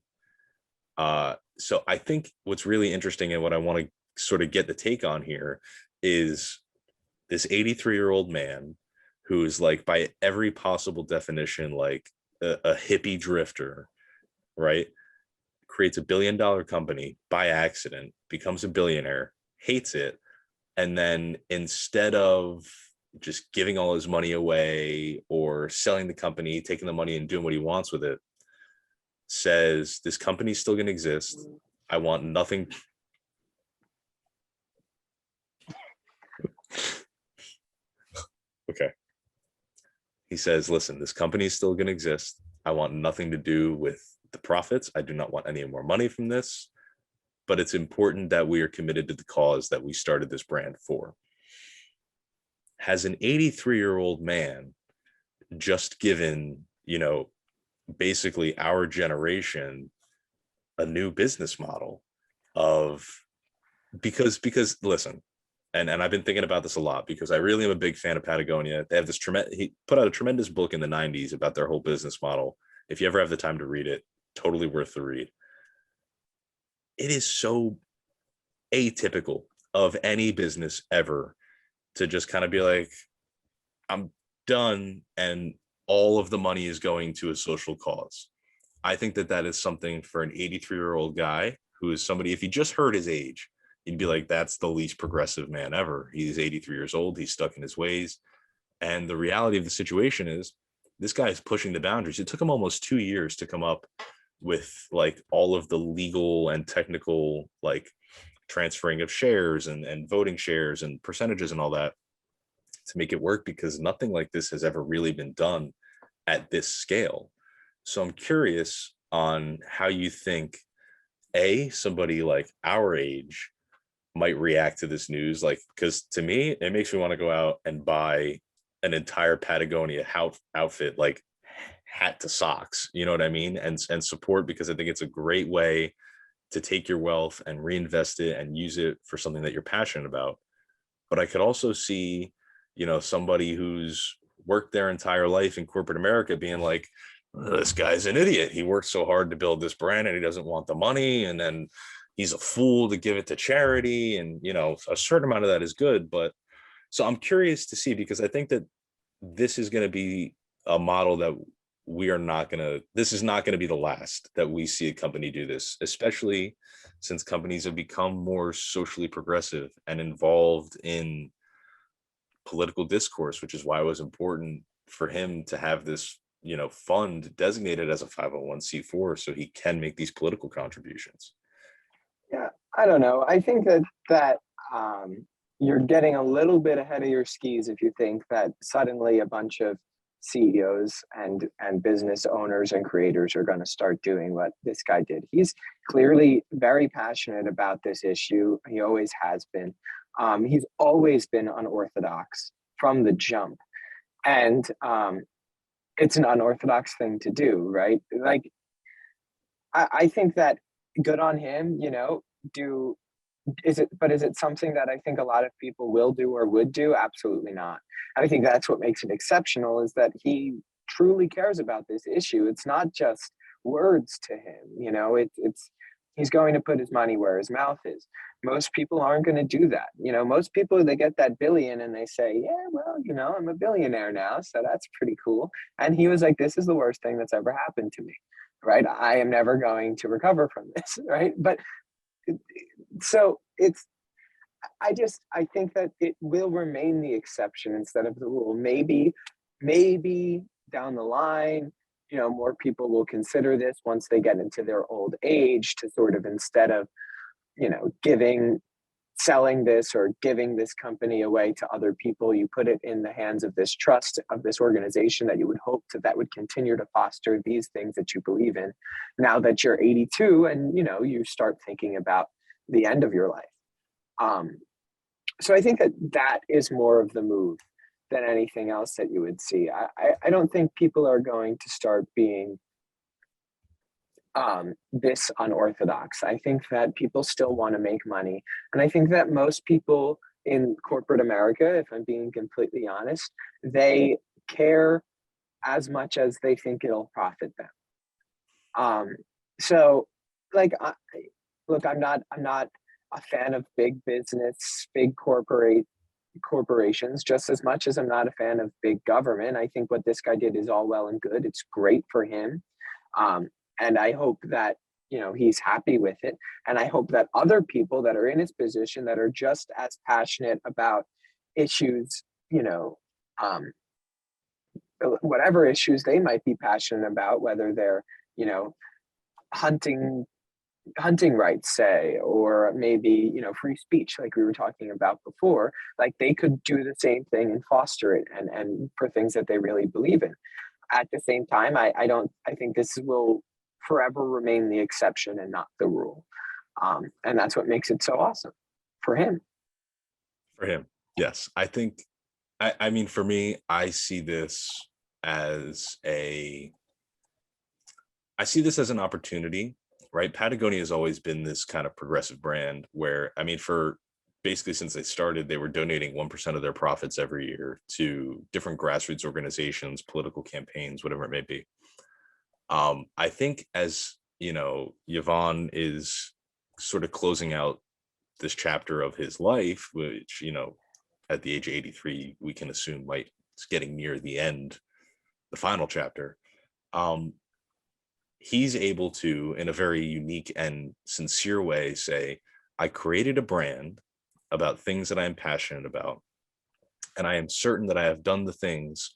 So I think what's really interesting and what I want to sort of get the take on here is this 83-year-old man who's like, by every possible definition, like a hippie drifter, right? Creates $1 billion company by accident, becomes a billionaire, hates it, and then instead of just giving all his money away or selling the company, taking the money and doing what he wants with it, says this company's still going to exist. I want nothing. Okay. He says, listen, this company is still going to exist. I want nothing to do with the profits. I do not want any more money from this, but it's important that we are committed to the cause that we started this brand for. Has an 83-year-old man just given, basically our generation a new business model of, because listen, and I've been thinking about this a lot because I really am a big fan of Patagonia. They have this tremendous, he put out a tremendous book in the 90s about their whole business model. If you ever have the time to read it, totally worth the read. It is so atypical of any business ever to just kind of be like, I'm done, and all of the money is going to a social cause. I think that that is something for an 83-year-old guy who is somebody, if you just heard his age, you'd be like, that's the least progressive man ever. He's 83 years old. He's stuck in his ways. And the reality of the situation is this guy is pushing the boundaries. It took him almost 2 years to come up with like all of the legal and technical, like transferring of shares and voting shares and percentages and all that to make it work, because nothing like this has ever really been done at this scale. So I'm curious on how you think somebody like our age might react to this news, like, because to me it makes me want to go out and buy an entire Patagonia outfit, like hat to socks, you know what I mean, and support, because I think it's a great way to take your wealth and reinvest it and use it for something that you're passionate about. But I could also see, somebody who's worked their entire life in corporate America being like, this guy's an idiot. He worked so hard to build this brand and he doesn't want the money. And then he's a fool to give it to charity. And, a certain amount of that is good. But so I'm curious to see, because I think that this is going to be a model that this is not going to be the last that we see a company do this, especially since companies have become more socially progressive and involved in political discourse, which is why it was important for him to have this, fund designated as a 501c4 so he can make these political contributions. Yeah, I don't know. I think that you're getting a little bit ahead of your skis if you think that suddenly a bunch of CEOs and business owners and creators are going to start doing what this guy did. He's clearly very passionate about this issue. He always has been. He's always been unorthodox from the jump, and it's an unorthodox thing to do, right? Like, I think that good on him. Do is it something that I think a lot of people will do or would do? Absolutely not. I think that's what makes it exceptional, is that he truly cares about this issue. It's not just words to him. It's he's going to put his money where his mouth is. Most people aren't going to do that. Most people, they get that billion and they say, yeah, well, I'm a billionaire now, so that's pretty cool. And he was like, this is the worst thing that's ever happened to me, right? I am never going to recover from this, right? But so I think that it will remain the exception instead of the rule. Maybe down the line, more people will consider this once they get into their old age, to sort of, instead of, selling this or giving this company away to other people, you put it in the hands of this trust, of this organization that you would hope that would continue to foster these things that you believe in. Now that you're 82 and, you start thinking about the end of your life. So I think that is more of the move than anything else that you would see. I don't think people are going to start being this unorthodox. I think that people still want to make money. And I think that most people in corporate America, if I'm being completely honest, they care as much as they think it'll profit them. So like, look, I'm not a fan of big business, big corporations, just as much as I'm not a fan of big government. I think what this guy did is all well and good. It's great for him. And I hope that, he's happy with it. And I hope that other people that are in his position that are just as passionate about issues, whatever issues they might be passionate about, whether they're, hunting hunting rights, say, or maybe, free speech, like we were talking about before. Like they could do the same thing and foster it, and for things that they really believe in. At the same time, I think this will forever remain the exception and not the rule. And that's what makes it so awesome for him. For him, yes. I mean, for me, as a I see this as an opportunity, right? Patagonia has always been this kind of progressive brand where, I mean, for basically since they started, they were donating 1% of their profits every year to different grassroots organizations, political campaigns, whatever it may be. I think as, Yvon is sort of closing out this chapter of his life, which, at the age of 83, we can assume might it's getting near the end, the final chapter. Um, he's able to, in a very unique and sincere way, say, I created a brand about things that I am passionate about. And I am certain that I have done the things,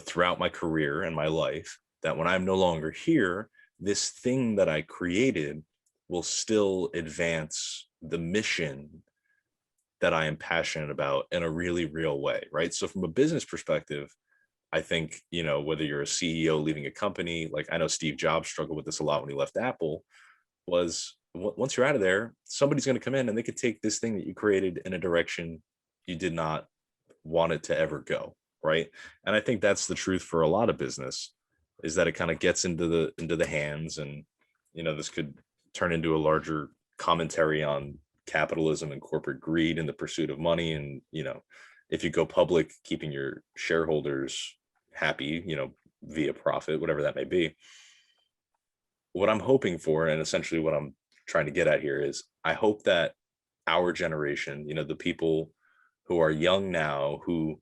throughout my career and my life, that when I'm no longer here, this thing that I created will still advance the mission that I am passionate about in a really real way. Right. So, from a business perspective, I think, whether you're a CEO leaving a company, like I know Steve Jobs struggled with this a lot when he left Apple, was once you're out of there, somebody's going to come in and they could take this thing that you created in a direction you did not want it to ever go. Right. And I think that's the truth for a lot of business, is that it kind of gets into the hands, and, this could turn into a larger commentary on capitalism and corporate greed and the pursuit of money. And, if you go public, keeping your shareholders happy, via profit, whatever that may be. What I'm hoping for, and essentially what I'm trying to get at here, is I hope that our generation, the people who are young now, who,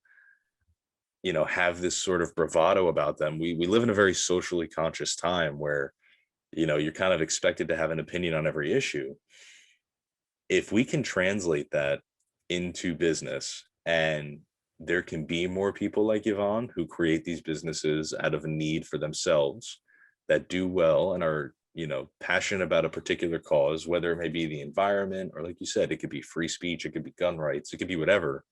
have this sort of bravado about them. We live in a very socially conscious time where, you're kind of expected to have an opinion on every issue. If we can translate that into business, and there can be more people like Yvon who create these businesses out of a need for themselves, that do well and are, passionate about a particular cause, whether it may be the environment, or like you said, it could be free speech, it could be gun rights, it could be whatever.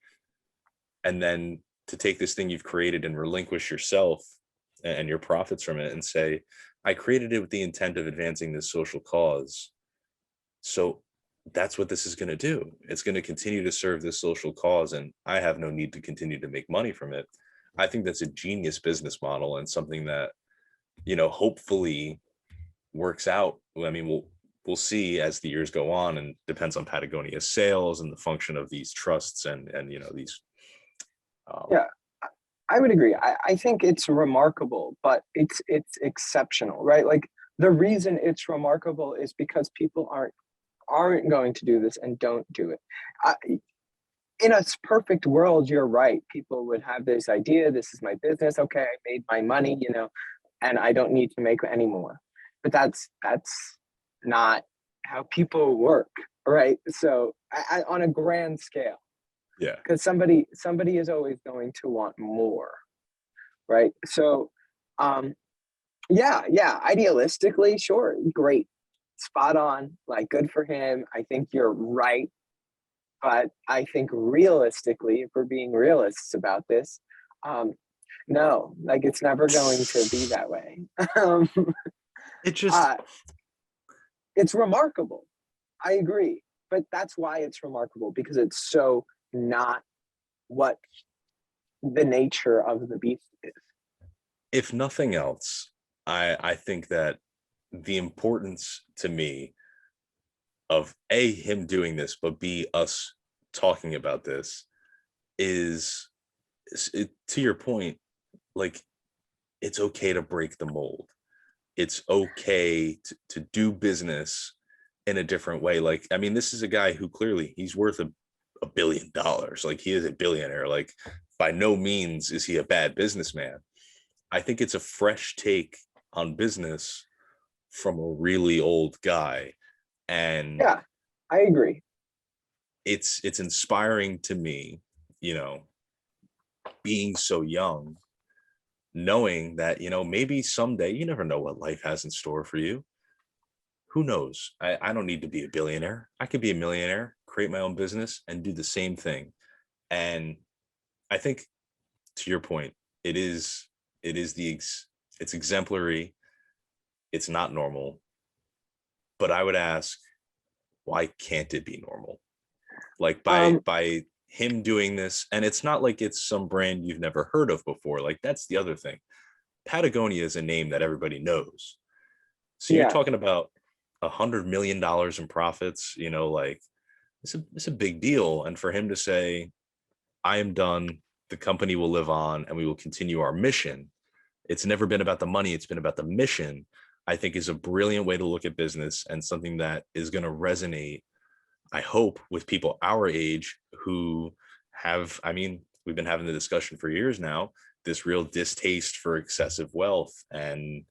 And then to take this thing you've created and relinquish yourself and your profits from it and say, I created it with the intent of advancing this social cause. So that's what this is going to do. It's going to continue to serve this social cause, and I have no need to continue to make money from it. I think that's a genius business model, and something that, hopefully works out. I mean, we'll see as the years go on, and depends on Patagonia's sales and the function of these trusts and these. Yeah, I would agree. I think it's remarkable, but it's exceptional, right? Like the reason it's remarkable is because people aren't going to do this and don't do it. I, in a perfect world, you're right. People would have this idea, this is my business. Okay, I made my money, and I don't need to make any more. But that's not how people work, right? So on a grand scale, Yeah. because somebody is always going to want more, right? So, yeah, idealistically, sure, great, spot on, like good for him. I think you're right. But I think realistically, if we're being realists about this, no, like it's never going to be that way. um, It just uh, it's remarkable. I agree. But that's why it's remarkable, because it's so not what the nature of the beast is. if nothing else, I think that the importance to me of A, him doing this, but B, us talking about this is, to your point, like, it's okay to break the mold. It's okay to do business in a different way. Like, I mean, this is a guy who clearly he's worth a billion dollars. Like, he is a billionaire. Like, by no means is he a bad businessman. I think it's a fresh take on business from a really old guy. And Yeah, I agree. it's inspiring to me, you know, being so young, knowing that, maybe someday, you never know what life has in store for you. who knows? I don't need to be a billionaire. I could be a millionaire, create my own business, and do the same thing. And I think, to your point, it is it is the it's exemplary. It's not normal, but I would ask, why can't it be normal? Like Um, by him doing this, and it's not like it's some brand you've never heard of before. Like that's the other thing. Patagonia is a name that everybody knows. So you're yeah, talking about $100 million in profits, like it's a big deal. And for him to say, I am done, the company will live on and we will continue our mission. It's never been about the money, it's been about the mission. I think is a brilliant way to look at business and something that is going to resonate, I hope, with people our age who have, I mean, we've been having the discussion for years now, this real distaste for excessive wealth. And,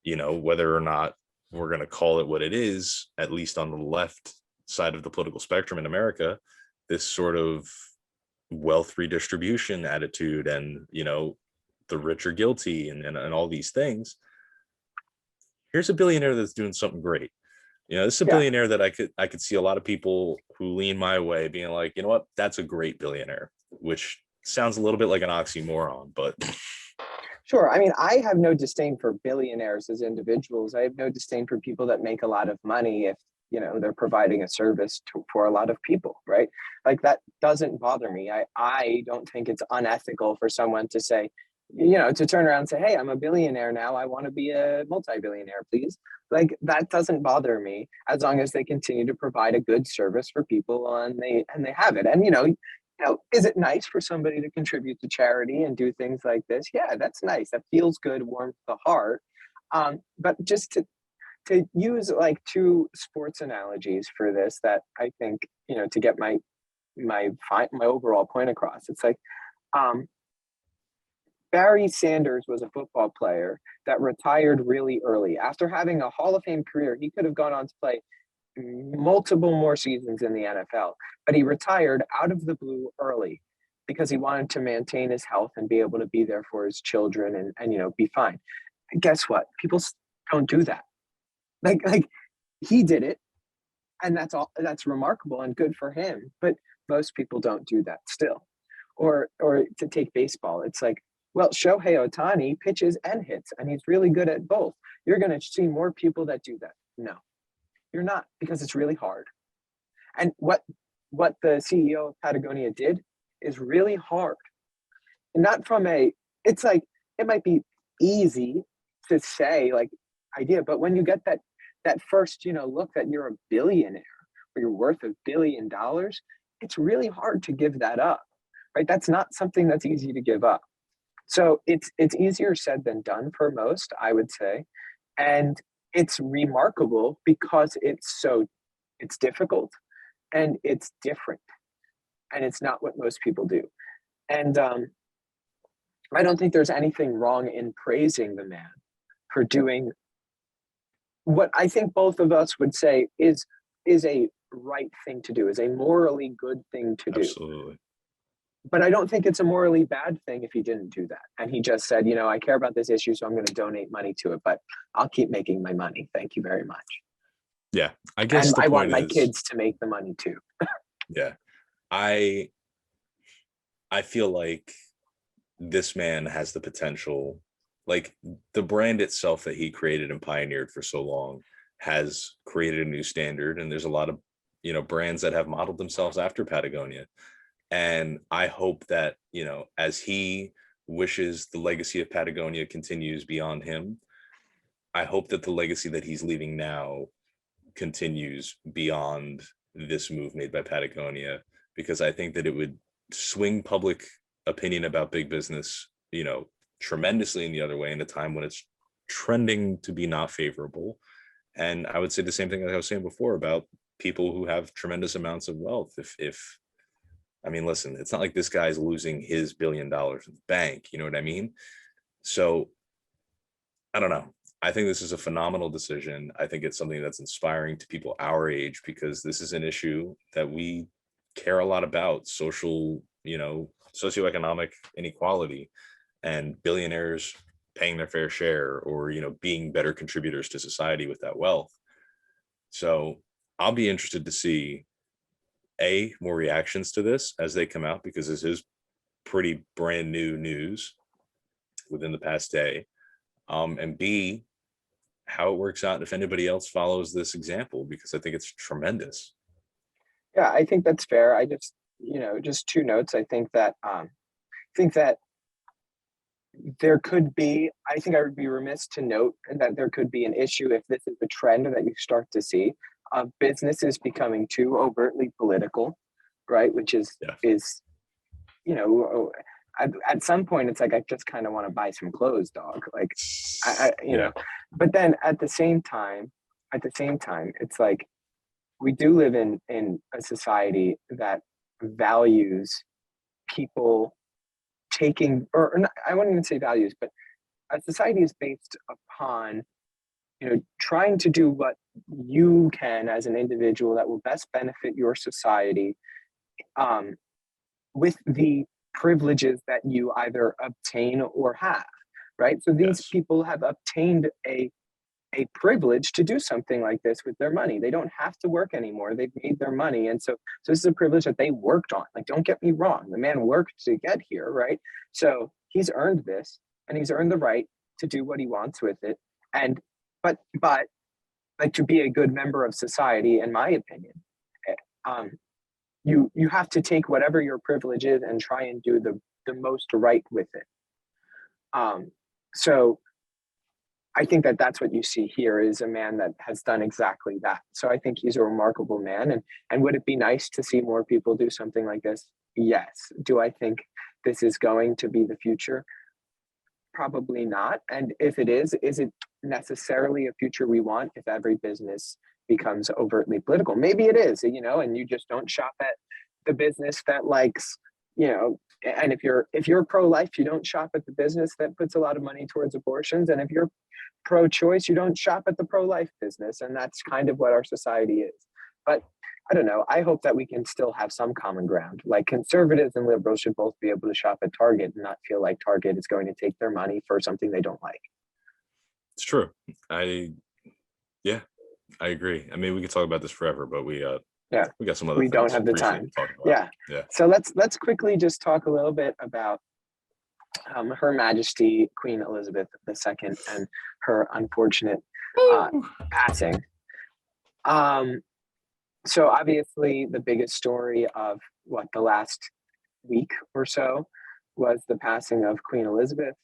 whether or not we're going to call it what it is, at least on the left side of the political spectrum in America, this sort of wealth redistribution attitude and, the rich are guilty and all these things. Here's a billionaire that's doing something great. This is a yeah. billionaire that I could see a lot of people who lean my way being like, you know what, that's a great billionaire, which sounds a little bit like an oxymoron, but Sure. I mean, I have no disdain for billionaires as individuals. I have no disdain for people that make a lot of money if, they're providing a service for a lot of people, right? Like that doesn't bother me. I don't think it's unethical for someone to say, to turn around and say, hey, I'm a billionaire now. I want to be a multi-billionaire, please. Like that doesn't bother me as long as they continue to provide a good service for people and they have it. And is it nice for somebody to contribute to charity and do things like this? Yeah, that's nice. That feels good, warms the heart. But just to use like two sports analogies for this, that I think to get my overall point across. It's like um, Barry Sanders was a football player that retired really early after having a Hall of Fame career. He could have gone on to play multiple more seasons in the NFL, but he retired out of the blue early because he wanted to maintain his health and be able to be there for his children and be fine. And guess what? People don't do that. Like he did it, and that's all. That's remarkable and good for him. But most people don't do that still. Or to take baseball, it's like, well, Shohei Ohtani pitches and hits, and he's really good at both. You're going to see more people that do that. No, you're not, because it's really hard. And what the CEO of Patagonia did is really hard. And not from it's like, it might be easy to say like idea, but when you get that first, look that you're a billionaire or you're worth $1 billion, it's really hard to give that up, right? That's not something that's easy to give up. So it's easier said than done for most, I would say. And it's remarkable because it's difficult and it's different and it's not what most people do. And I don't think there's anything wrong in praising the man for doing what I think both of us would say is a right thing to do, is a morally good thing to do. absolutely. But I don't think it's a morally bad thing if he didn't do that. And he just said, I care about this issue, so I'm going to donate money to it, but I'll keep making my money. Thank you very much. Yeah, I guess And the I want point my is, kids to make the money too. yeah, I I feel like this man has the potential, like the brand itself that he created and pioneered for so long has created a new standard, and there's a lot of brands that have modeled themselves after Patagonia. And I hope that, as he wishes the legacy of Patagonia continues beyond him, I hope that the legacy that he's leaving now continues beyond this move made by Patagonia, because I think that it would swing public opinion about big business, tremendously in the other way in a time when it's trending to be not favorable. And I would say the same thing that I was saying before about people who have tremendous amounts of wealth. If I mean, listen, it's not like this guy's losing his $1 billion in the bank. You know what I mean? So I don't know. I think this is a phenomenal decision. I think it's something that's inspiring to people our age, because this is an issue that we care a lot about: social, socioeconomic inequality and billionaires paying their fair share, or, being better contributors to society with that wealth. So I'll be interested to see more reactions to this as they come out, because this is pretty brand new news within the past day. And B, how it works out if anybody else follows this example, because I think it's tremendous. Yeah, I think that's fair. I just, just two notes. I think that there could be, I think I would be remiss to note that there could be an issue if this is a trend that you start to see of businesses becoming too overtly political, right? Which is, Yeah. you know, at some point it's like, I just kind of want to buy some clothes, dog. Like, Yeah. but then at the same time, it's like, we do live in a society that values people taking, or not, I wouldn't even say values, but a society is based upon, trying to do what you can as an individual that will best benefit your society, um, with the privileges that you either obtain or have, right? So these Yes. people have obtained a privilege to do something like this with their money. They don't have to work anymore. They've made their money. And so this is a privilege that they worked on. Like, don't get me wrong. The man worked to get here, right? So he's earned this, and he's earned the right to do what he wants with it. And, but like, to be a good member of society, in my opinion, eh, um, you have to take whatever your privilege is and try and do the most right with it. So I think that that's what you see here is a man that has done exactly that. So I think he's a remarkable man. And would it be nice to see more people do something like this? Yes. Do I think this is going to be the future? Probably not. And if it is it necessarily a future we want if every business becomes overtly political? Maybe it is, and you just don't shop at the business that likes, and if you're pro-life, you don't shop at the business that puts a lot of money towards abortions. And if you're pro-choice, you don't shop at the pro-life business. And that's kind of what our society is. But I don't know. I hope that we can still have some common ground. Like, conservatives and liberals should both be able to shop at Target and not feel like Target is going to take their money for something they don't like. It's true. Yeah, I agree. I mean, we could talk about this forever, but we Yeah, got some other we don't things have the briefly time. to talk about. Yeah. Yeah. So let's quickly just talk a little bit about Her Majesty Queen Elizabeth II and her unfortunate passing. So obviously the biggest story of the last week or so was the passing of Queen Elizabeth.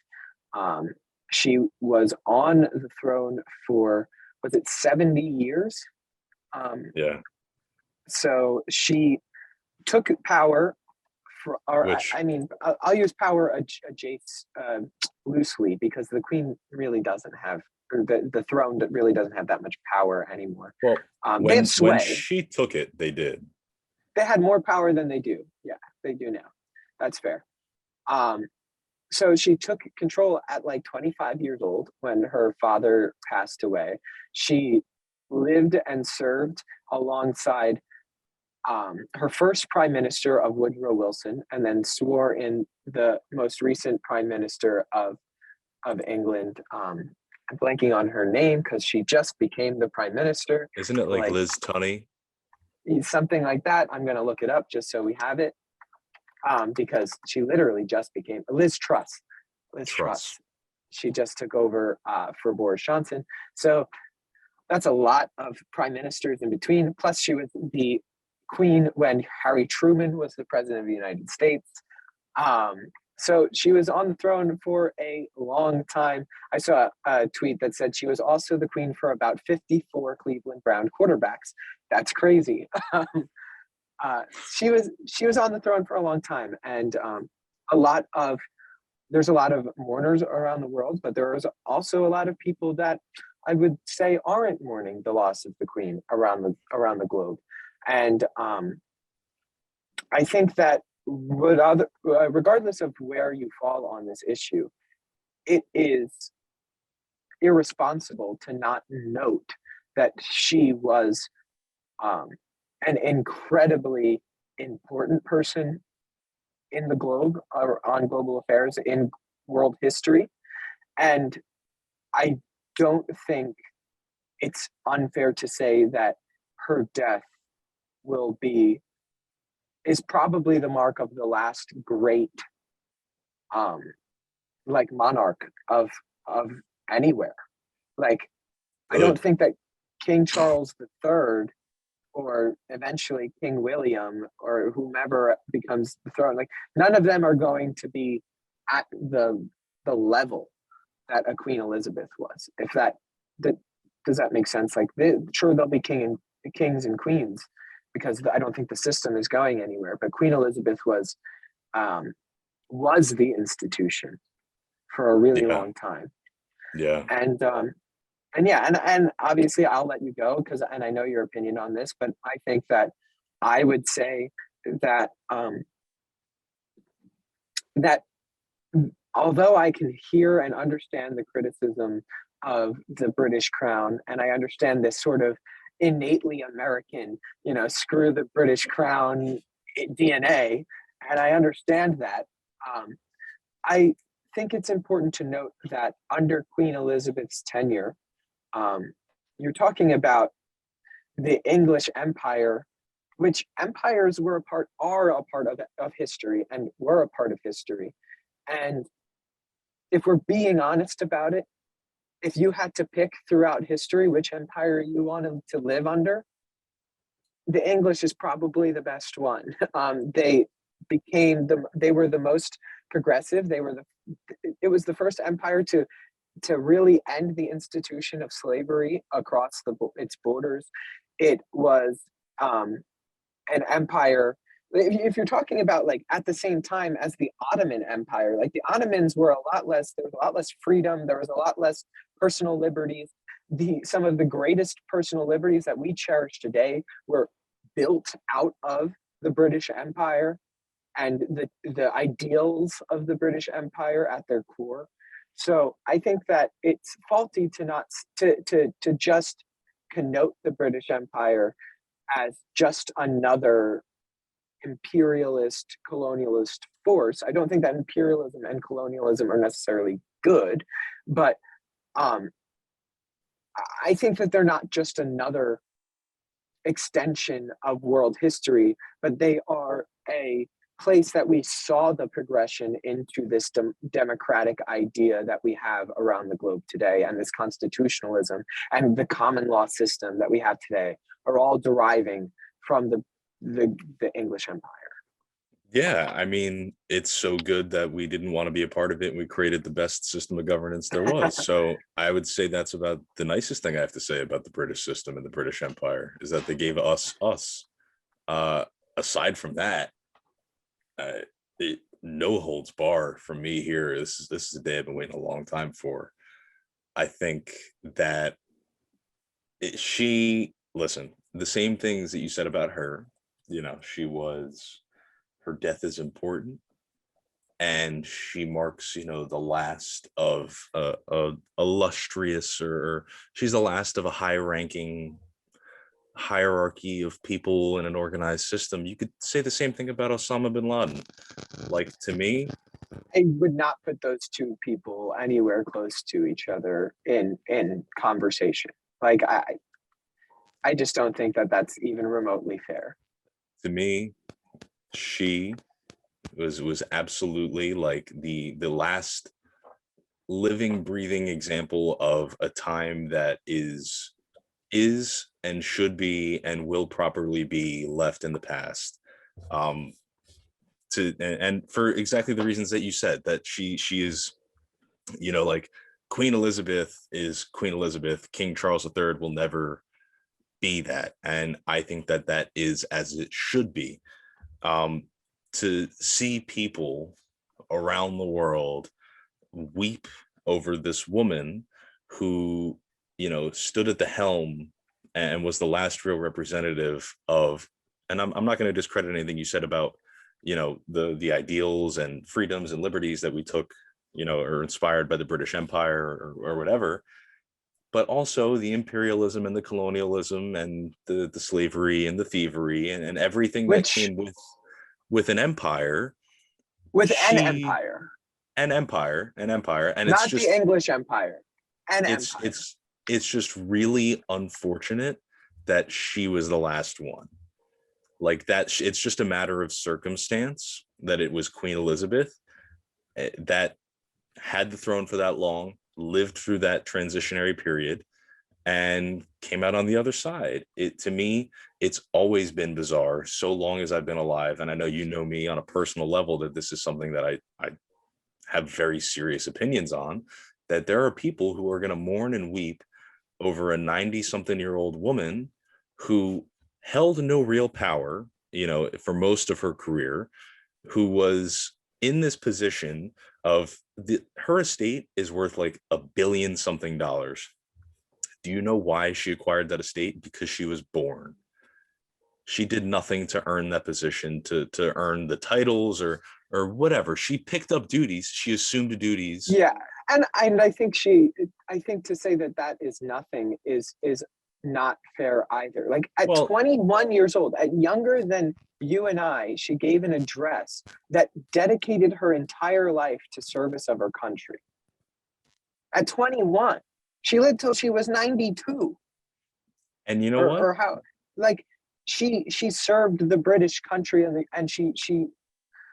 She was on the throne for, was it 70 years? Yeah. So she took power for, or Which, I mean, I'll use power loosely, because the Queen really doesn't have, or the throne really doesn't have that much power anymore. well, They have when sway. she took it, they did. They had more power than they do. Yeah, they do now. That's fair. So she took control at like 25 years old when her father passed away. She lived and served alongside her first prime minister of Woodrow Wilson, and then swore in the most recent prime minister of England. I'm blanking on her name because she just became the prime minister. Isn't it like Liz Tunney? Something like that. I'm going to look it up just so we have it, because she literally just became Liz Truss. Liz Truss. She just took over for Boris Johnson. So that's a lot of prime ministers in between. Plus, she was the queen when Harry Truman was the president of the United States. So she was on the throne for a long time. I saw a tweet that said she was also the queen for about 54 Cleveland Brown quarterbacks. That's crazy. She was on the throne for a long time, and there's a lot of mourners around the world, but there is also a lot of people that I would say aren't mourning the loss of the Queen around the globe. And I think that regardless of where you fall on this issue, it is irresponsible to not note that she was an incredibly important person in the globe, or on global affairs, in world history. And I don't think it's unfair to say that her death is probably the mark of the last great um like monarch of anywhere. Like, I don't Good. think that King Charles III or eventually King William or whomever becomes the throne, like none of them are going to be at the level that a Queen Elizabeth was. If that does that make sense? Like, sure, there'll be kings and queens because I don't think the system is going anywhere. But Queen Elizabeth um, was the institution for a really Yeah. long time, Yeah. and yeah, and obviously I'll let you go and I know your opinion on this, but I think that I would say that that although I can hear and understand the criticism of the British Crown, and I understand this sort of innately American, screw the British Crown DNA, and I understand that. Um, I think it's important to note that under Queen Elizabeth's tenure, um, you're talking about the English Empire, which empires are a part of history and were a part of history. And if we're being honest about it, if you had to pick throughout history which empire you wanted to live under, the English is probably the best one. They were the most progressive. It was the first empire to really end the institution of slavery across its borders. It was an empire. If you're talking about like at the same time as the Ottoman Empire, like the Ottomans were there was a lot less freedom, there was a lot less personal liberties. Some of the greatest personal liberties that we cherish today were built out of the British Empire and the ideals of the British Empire at their core. So I think that it's faulty to not to just connote the British Empire as just another imperialist colonialist force. I don't think that imperialism and colonialism are necessarily good, but um, I think that they're not just another extension of world history, but they are a place that we saw the progression into this democratic idea that we have around the globe today, and this constitutionalism and the common law system that we have today are all deriving from the English Empire. Yeah, I mean, it's so good that we didn't want to be a part of it and we created the best system of governance there was. So I would say that's about the nicest thing I have to say about the British system and the British Empire is that they gave us. Uh, Aside from that, uh, no holds bar from me here. This is a day I've been waiting a long time for. I think that she listen the same things that you said about her. She was her death is important, and she marks the last of a illustrious, or she's the last of a high ranking hierarchy of people in an organized system. You could say the same thing about Osama bin Laden. Like, to me, I would not put those two people anywhere close to each other in conversation. Like, I just don't think that that's even remotely fair. to me, she was absolutely like the last living, breathing example of a time that is and should be and will properly be left in the past. Um, and for exactly the reasons that you said, that she is, like, Queen Elizabeth is Queen Elizabeth. King Charles III will never be that, and I think that that is as it should be. Um, to see people around the world weep over this woman who stood at the helm and was the last real representative of, and I'm not going to discredit anything you said about the ideals and freedoms and liberties that we took, or inspired by the British Empire, or whatever, but also the imperialism and the colonialism and the slavery and the thievery, and everything that Which came with an empire. with an She empire, an empire, and it's not the just English Empire, an it's empire. it's it's just really unfortunate that she was the last one. Like that, it's just a matter of circumstance that it was Queen Elizabeth that had the throne for that long, lived through that transitionary period, and came out on the other side. It, to me, it's always been bizarre so long as I've been alive. And I know you know me on a personal level that this is something that I have very serious opinions on, that there are people who are going to mourn and weep over a 90 something year old woman who held no real power, you know, for most of her career, who was in this position of her estate is worth like $1 billion something. Do you know why she acquired that estate? Because she was born. She did nothing to earn that position, to earn the titles or whatever. She picked up duties. She assumed duties. Yeah, and I think to say that that is nothing is not fair either. Like at Well, 21 years old, at younger than you and I, she gave an address that dedicated her entire life to service of her country. At 21, she lived till she was 92, and you know what? or how, like she served the British country, and she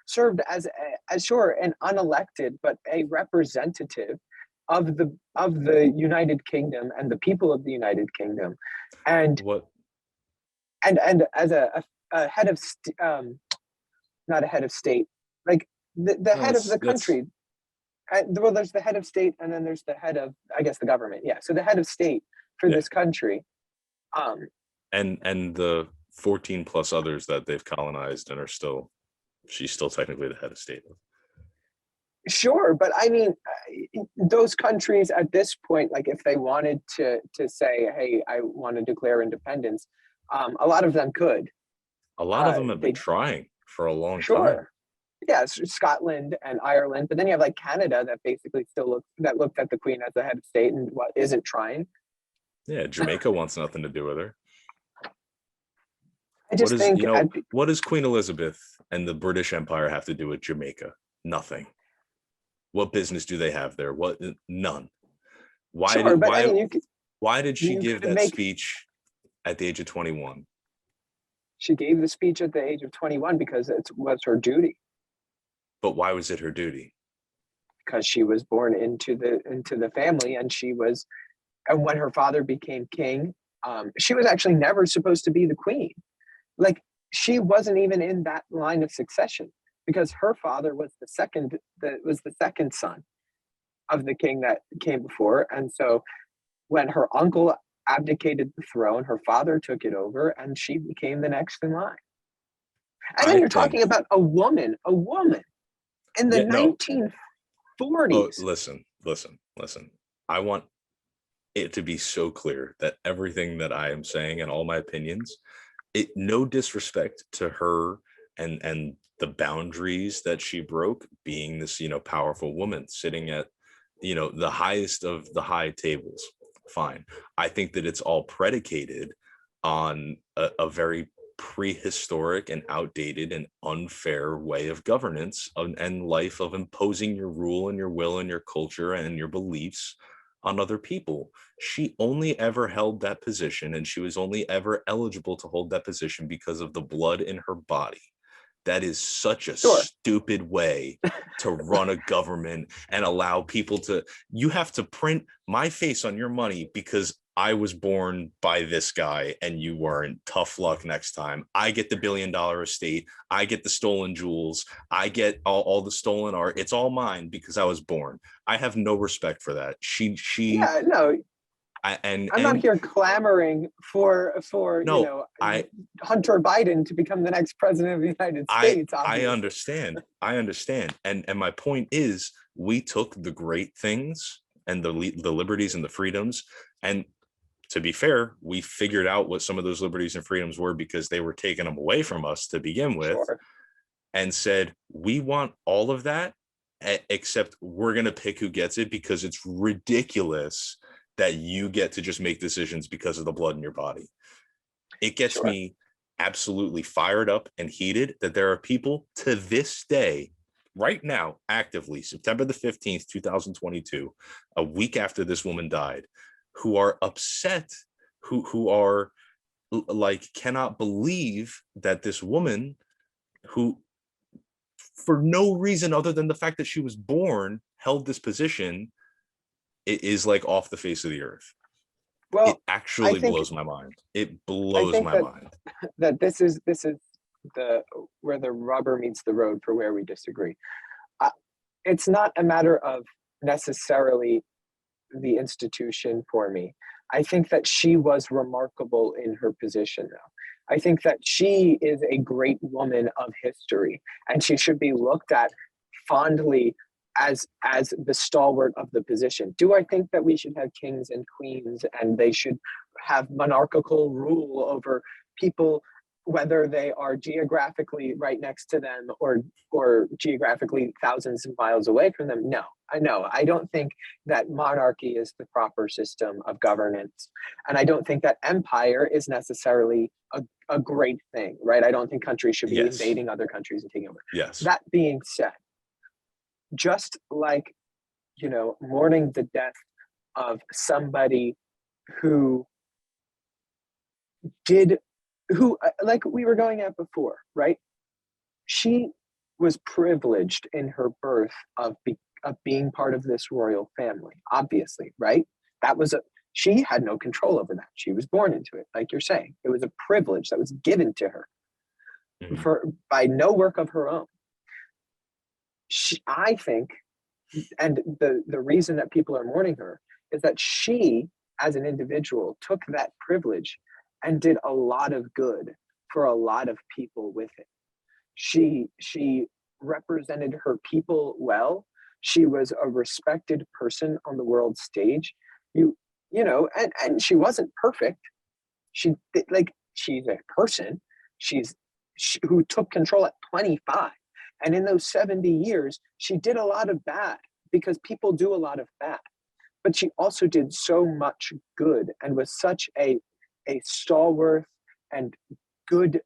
served as sure an unelected but a representative of the United Kingdom and the people of the United Kingdom, and What? and as a head of not a head of state, like the No, head of the that's country. Well, there's the head of state, and then there's the head of, I guess, the government. Yeah, so the head of state for yeah. this country. Um, And the 14 plus others that they've colonized and are still, she's still technically the head of state. Sure, but I mean, those countries at this point, like if they wanted to say, "Hey, I want to declare independence," a lot of them could. A lot of them have been They trying for a long time. Sure, yeah, Scotland and Ireland, but then you have like Canada that basically still looked at the Queen as the head of state and what isn't trying. Yeah, Jamaica wants nothing to do with her. I What just is, think, you know, what does Queen Elizabeth and the British Empire have to do with Jamaica? Nothing. What business do they have there? What? None. Why sure, did but I why mean, why did she you give could that make. speech at the age of 21? She gave the speech at the age of 21 because it was her duty, But why was it her duty? because she was born into the family, and she was, and when her father became king, she was actually never supposed to be the queen. Like she wasn't even in that line of succession because her father was the second son of the king that came before, and so when her uncle abdicated the throne, her father took it over, and she became the next in line. And then I you're think. talking about a woman in the Yeah, no. Oh, 1940s. listen. I want it to be so clear that everything that I am saying and all my opinions, it, no disrespect to her and the boundaries that she broke, being this, you know, powerful woman sitting at, you know, the highest of the high tables. Fine. I think that it's all predicated on a very prehistoric and outdated and unfair way of governance and life, of imposing your rule and your will and your culture and your beliefs on other people. She only ever held that position, and she was only ever eligible to hold that position because of the blood in her body. That is such a Sure. stupid way to run a government and allow people to, you have to print my face on your money because I was born by this guy and you weren't. Tough luck next time. I get the $1 billion estate. I get the stolen jewels. I get all the stolen art. It's all mine because I was born. I have no respect for that. Yeah, no, I'm not And here clamoring for no, Hunter Biden to become the next president of the United States. I Obviously, understand. I understand. And my point is, we took the great things and the liberties and the freedoms, and to be fair, we figured out what some of those liberties and freedoms were because they were taking them away from us to begin with, sure. and said, we want all of that, except we're going to pick who gets it because it's ridiculous that you get to just make decisions because of the blood in your body. It gets Sure. me absolutely fired up and heated that there are people to this day, right now, actively, September the 15th, 2022, a week after this woman died, who are upset, who are like cannot believe that this woman who for no reason other than the fact that she was born held this position, it is like off the face of the earth. It Well, I actually think blows my mind. It I blows think my mind. that this is the where the rubber meets the road for where we disagree. Uh, it's not a matter of necessarily the institution for me. I think that she was remarkable in her position, though. I think that she is a great woman of history, and she should be looked at fondly as the stalwart of the position. Do I think that we should have kings and queens and they should have monarchical rule over people, whether they are geographically right next to them or geographically thousands of miles away from them? No, I know. I don't think that monarchy is the proper system of governance. And I don't think that empire is necessarily a great thing, right? I don't think countries should be Yes. invading other countries and taking over. Yes. That being said, just like, mourning the death of somebody who did, who, like we were going at before, right? She was privileged in her birth of being part of this royal family, obviously, right? That was she had no control over that. She was born into it, like you're saying. It was a privilege that was given to her Mhm. for by no work of her own. I think, and the reason that people are mourning her is that she, as an individual, took that privilege and did a lot of good for a lot of people with it. She represented her people well. She was a respected person on the world stage. And she wasn't perfect. She's a person. Who took control at 25, and in those 70 years, she did a lot of bad because people do a lot of bad. But she also did so much good and was such a stalwart and good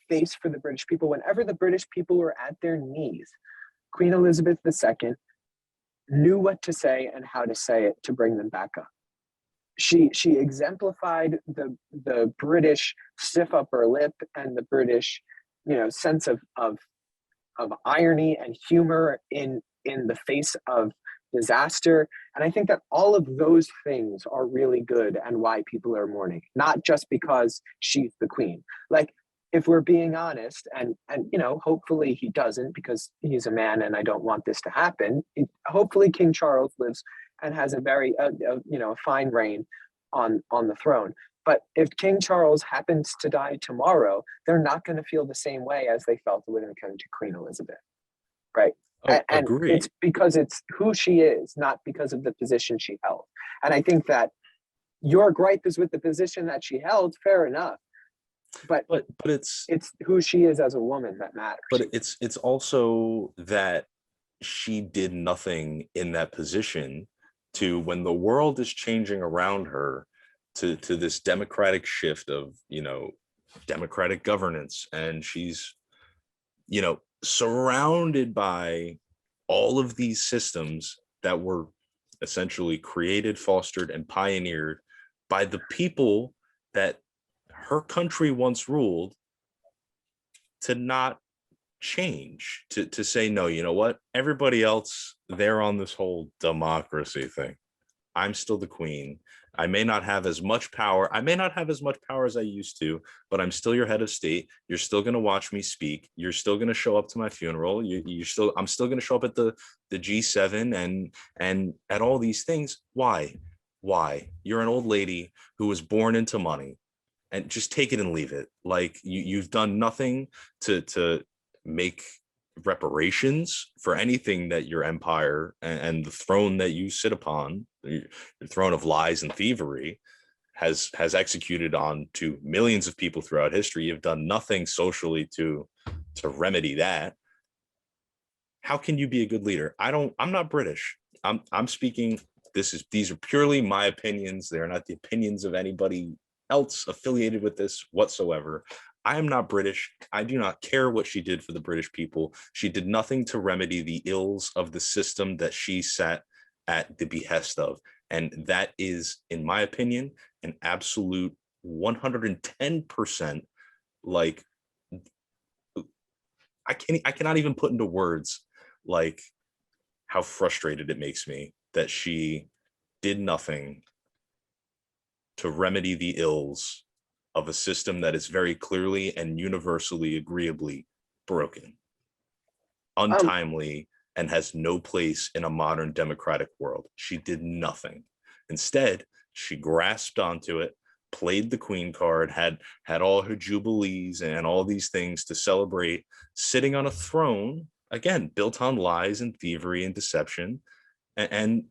face for the British people. Whenever the British people were at their knees, Queen Elizabeth II knew what to say and how to say it to bring them back up. She exemplified the British stiff upper lip and the British, sense of irony and humor in the face of disaster. And I think that all of those things are really good and why people are mourning, not just because she's the queen. Like, if we're being honest, and hopefully he doesn't, because he's a man and I don't want this to happen. Hopefully King Charles lives and has a very fine reign on the throne. But if King Charles happens to die tomorrow, they're not going to feel the same way as they felt when it came to Queen Elizabeth, right? Oh, And agree. it's because it's who she is, not because of the position she held. And I think that your gripe is with the position that she held, fair enough. But But it's who she is as a woman that matters. it's also that she did nothing in that position to, when the world is changing around her, to this democratic shift of democratic governance, and she's surrounded by all of these systems that were essentially created, fostered, and pioneered by the people that her country once ruled, to not change, to say, no, you know what, everybody else, they're on this whole democracy thing. I'm still the queen. I may not have as much power. I may not have as much power as I used to, but I'm still your head of state. You're still going to watch me speak. You're still going to show up to my funeral. I'm still going to show up at the G7 and at all these things. Why? You're an old lady who was born into money, and just take it and leave it. Like, you've done nothing to make reparations for anything that your empire and the throne that you sit upon, the throne of lies and thievery, has executed on to millions of people throughout history. You've done nothing socially to remedy that. How can you be a good leader? I'm not British. I'm speaking, these are purely my opinions. They're not the opinions of anybody else affiliated with this whatsoever. I am not British. I do not care what she did for the British people. She did nothing to remedy the ills of the system that she sat at the behest of. And that is, in my opinion, an absolute 110%, like, I cannot even put into words like how frustrated it makes me that she did nothing to remedy the ills of a system that is very clearly and universally agreeably broken, Um, untimely, and has no place in a modern democratic world. She did nothing. Instead, she grasped onto it, played the queen card, had all her jubilees and all these things to celebrate, sitting on a throne, again, built on lies and thievery and deception, and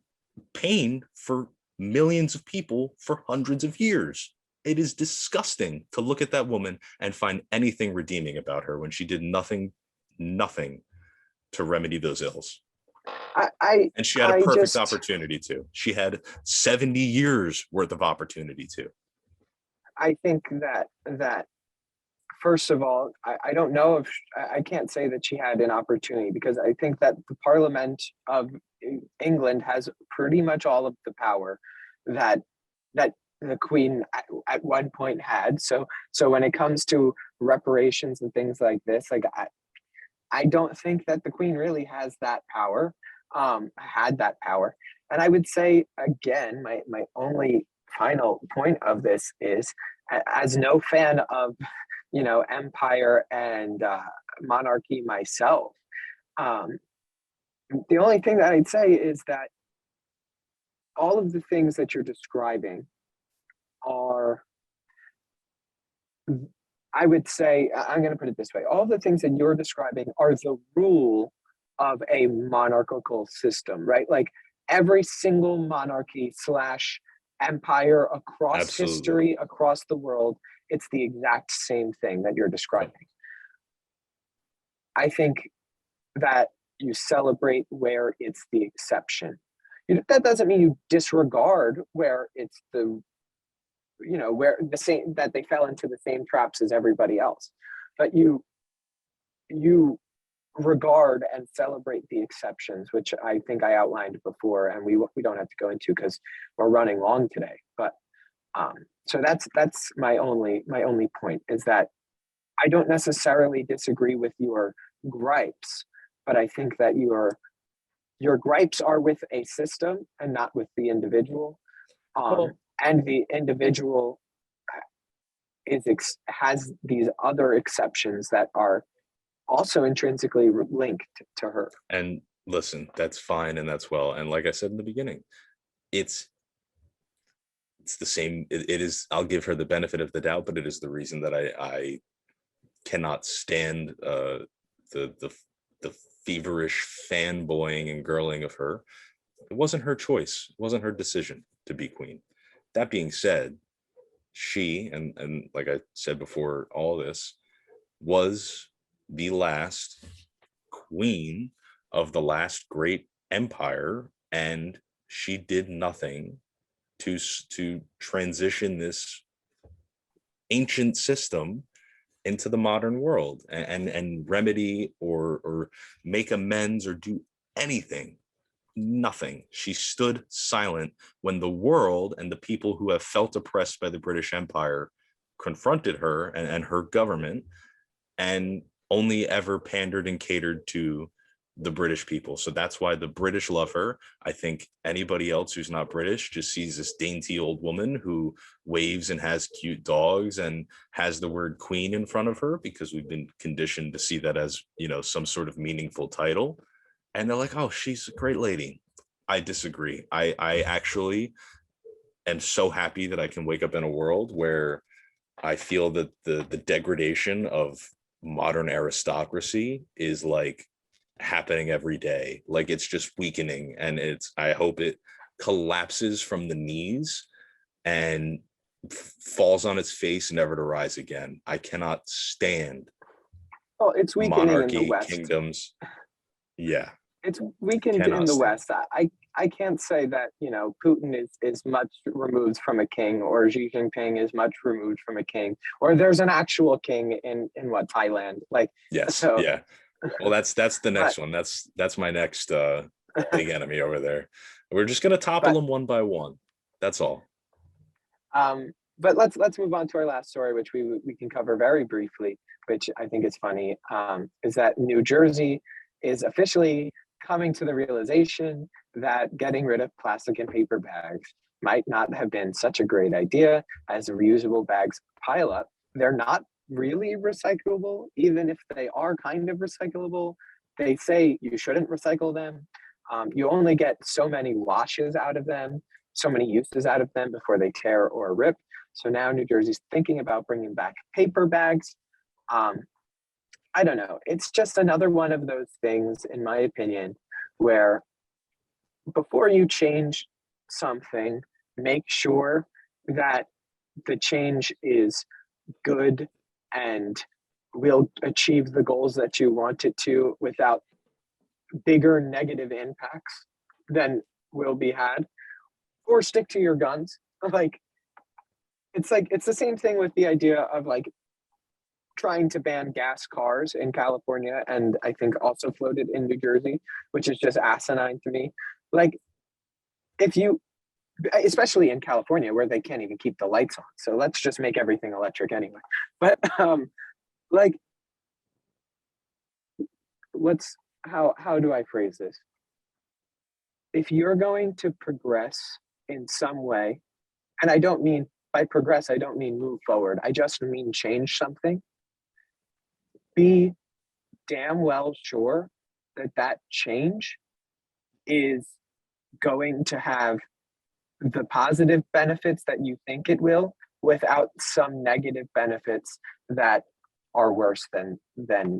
pain for millions of people for hundreds of years. It is disgusting to look at that woman and find anything redeeming about her when she did nothing to remedy those ills. And she had a I perfect just, opportunity to. She had 70 years worth of opportunity to. I think that first of all, I don't know if I can't say that she had an opportunity, because I think that the Parliament of England has pretty much all of the power that that the Queen at one point had. So when it comes to reparations and things like this, like I don't think that the Queen really has that power, had that power. And I would say again, my only final point of this is, as no fan of empire and monarchy myself, um, the only thing that I'd say is that all of the things that you're describing are, I would say, I'm going to put it this way: all the things that you're describing are the rule of a monarchical system, right? Like every single monarchy slash empire across Absolutely. history, across the world, it's the exact same thing that you're Yep. describing. I think that you celebrate where it's the exception. That doesn't mean you disregard where it's the, where the same, that they fell into the same traps as everybody else, but you regard and celebrate the exceptions, which I think I outlined before, and we don't have to go into because we're running long today. But um, so that's my only point, is that I don't necessarily disagree with your gripes, but I think that your gripes are with a system and not with the individual. Um, Well, and the individual has these other exceptions that are also intrinsically linked to her. and listen, that's fine and that's well. And like I said in the beginning, it's it's the same. It is. I'll give her the benefit of the doubt, but it is the reason that I cannot stand the the feverish fanboying and girling of her. It wasn't her choice. It wasn't her decision to be queen. That being said, she and like I said before, all this was the last queen of the last great empire, and she did nothing to transition this ancient system into the modern world and remedy or make amends or do anything. Nothing. She stood silent when the world and the people who have felt oppressed by the British Empire confronted her and her government, and only ever pandered and catered to the British people. So that's why the British love her. I think anybody else who's not British just sees this dainty old woman who waves and has cute dogs and has the word queen in front of her, because we've been conditioned to see that as, some sort of meaningful title. And they're like, oh, she's a great lady. I disagree. I actually am so happy that I can wake up in a world where I feel that the degradation of modern aristocracy is like happening every day. Like it's just weakening, and I hope it collapses from the knees and falls on its face, never to rise again. I cannot stand Well, it's weakening in the monarchy, West. kingdoms. Yeah, It's weakened in cannot the stand. West. I can't say that Putin is much removed from a king, or Xi Jinping is much removed from a king, or there's an actual king in what, Thailand, like, Yes, so. yeah. Well, that's the But next one. That's my next big enemy over there. We're just gonna topple But them one by one. That's all. but let's move on to our last story, which we can cover very briefly, which I think is funny. Is that New Jersey is officially coming to the realization that getting rid of plastic and paper bags might not have been such a great idea, as the reusable bags pile up. They're not really recyclable, even if they are kind of recyclable. They say you shouldn't recycle them. You only get so many washes out of them, so many uses out of them before they tear or rip. So now New Jersey's thinking about bringing back paper bags. Um, I don't know. It's just another one of those things, in my opinion, where before you change something, make sure that the change is good and will achieve the goals that you want it to without bigger negative impacts than will be had, or stick to your guns. Like it's the same thing with the idea of like trying to ban gas cars in California, and I think also floated in New Jersey, which is just asinine to me. Like, if you, especially in California where they can't even keep the lights on, so let's just make everything electric anyway. But like, let's how do I phrase this? If you're going to progress in some way, and I don't mean by progress, I don't mean move forward, I just mean change something, be damn well sure that that change is going to have the positive benefits that you think it will, without some negative benefits that are worse than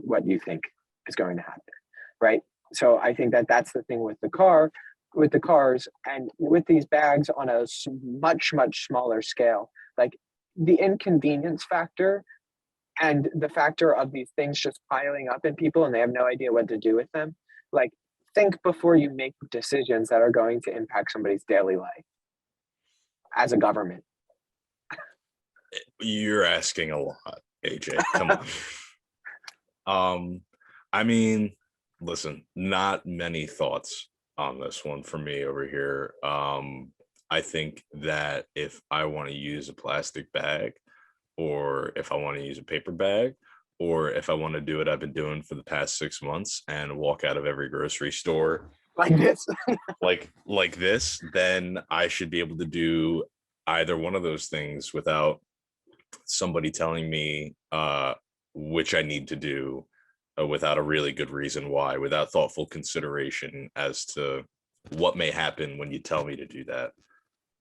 what you think is going to happen, right? So I think that that's the thing with the cars, and with these bags on a much smaller scale. Like, the inconvenience factor and the factor of these things just piling up in people and they have no idea what to do with them. Like, think before you make decisions that are going to impact somebody's daily life as a government. You're asking a lot, AJ. Come on. I mean, listen, not many thoughts on this one for me over here. I think that if I want to use a plastic bag, or if I want to use a paper bag, or if I want to do what I've been doing for the past 6 months and walk out of every grocery store Like this. like this, then I should be able to do either one of those things without somebody telling me which I need to do, without a really good reason why, without thoughtful consideration as to what may happen when you tell me to do that.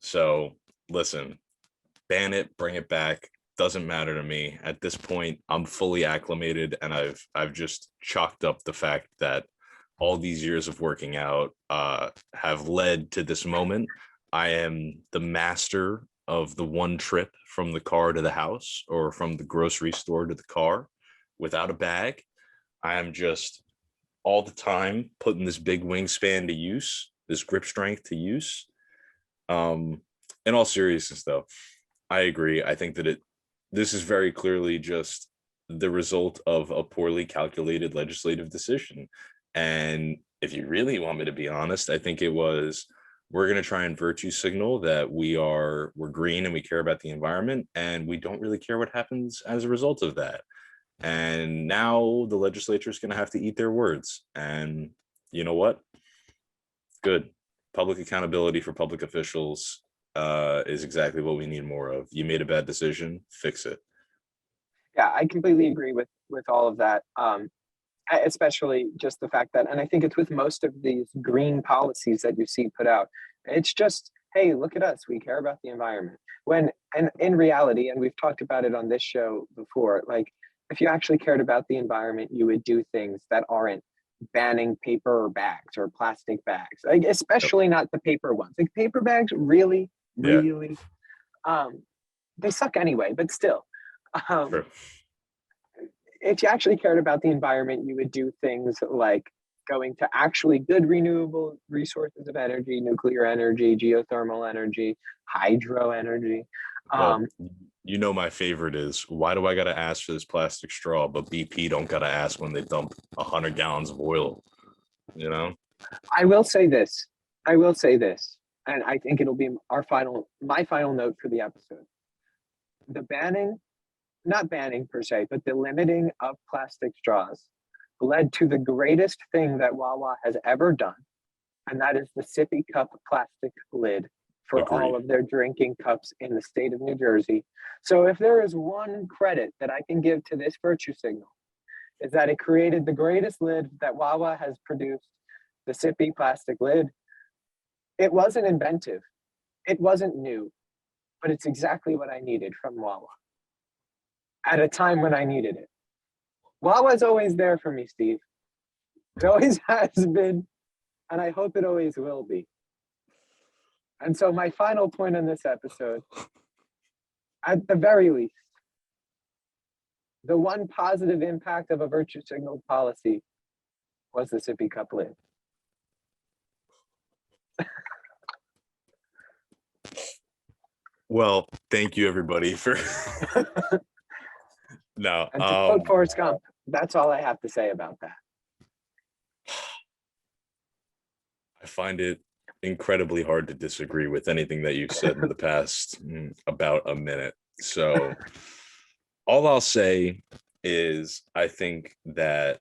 So listen, ban it, bring it back, doesn't matter to me. At this point, I'm fully acclimated, and I've just chalked up the fact that all these years of working out have led to this moment. I am the master of the one trip from the car to the house, or from the grocery store to the car, without a bag. I am just all the time putting this big wingspan to use, this grip strength to use. In all seriousness, though, I agree. I think that this is very clearly just the result of a poorly calculated legislative decision. And if you really want me to be honest, I think it was, we're going to try and virtue signal that we're green and we care about the environment, and we don't really care what happens as a result of that. And now the legislature is going to have to eat their words. And you know what? Good. Public accountability for public officials is exactly what we need more of. You made a bad decision, fix it. Yeah, I completely agree with all of that. Especially just the fact that, and I think it's with most of these green policies that you see put out, it's just, hey, look at us, we care about the environment. When, and in reality, and we've talked about it on this show before, like, if you actually cared about the environment, you would do things that aren't banning paper bags or plastic bags, like, especially not the paper ones. Like, paper bags really, Yeah, really, they suck anyway, but still. true. If you actually cared about the environment, you would do things like going to actually good renewable resources of energy, nuclear energy, geothermal energy, hydro energy. Well, you know, my favorite is, why do I got to ask for this plastic straw, but BP don't got to ask when they dump 100 gallons of oil, you know? I will say this. I will say this, and I think it'll be my final note for the episode. The banning, not banning per se, but the limiting of plastic straws led to the greatest thing that Wawa has ever done, and that is the sippy cup plastic lid for all Agreed. of their drinking cups in the state of New Jersey. So if there is one credit that I can give to this virtue signal, is that it created the greatest lid that Wawa has produced, the sippy plastic lid. It wasn't inventive, it wasn't new, but it's exactly what I needed from Wawa at a time when I needed it. Wawa's always there for me, Steve. It always has been, and I hope it always will be. And so my final point on this episode, at the very least, the one positive impact of a virtue signal policy was the sippy cup lid. Well, thank you everybody for no. And to quote Forrest Gump, that's all I have to say about that. I find it incredibly hard to disagree with anything that you've said in the past about a minute. So all I'll say is I think that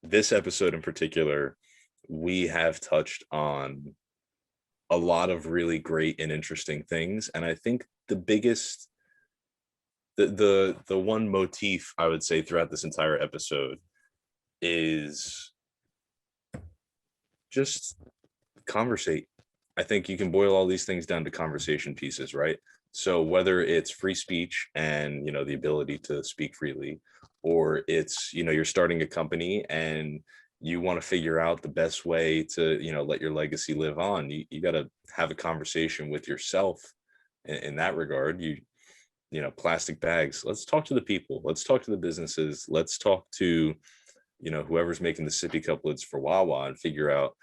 this episode in particular, we have touched on a lot of really great and interesting things. And I think the biggest the one motif I would say throughout this entire episode is just conversate. I think you can boil all these things down to conversation pieces, right? So whether it's free speech and, the ability to speak freely, or it's, you're starting a company and you want to figure out the best way to, let your legacy live on, you got to have a conversation with yourself in that regard. Plastic bags, let's talk to the people, let's talk to the businesses, let's talk to, whoever's making the sippy cup lids for Wawa and figure out,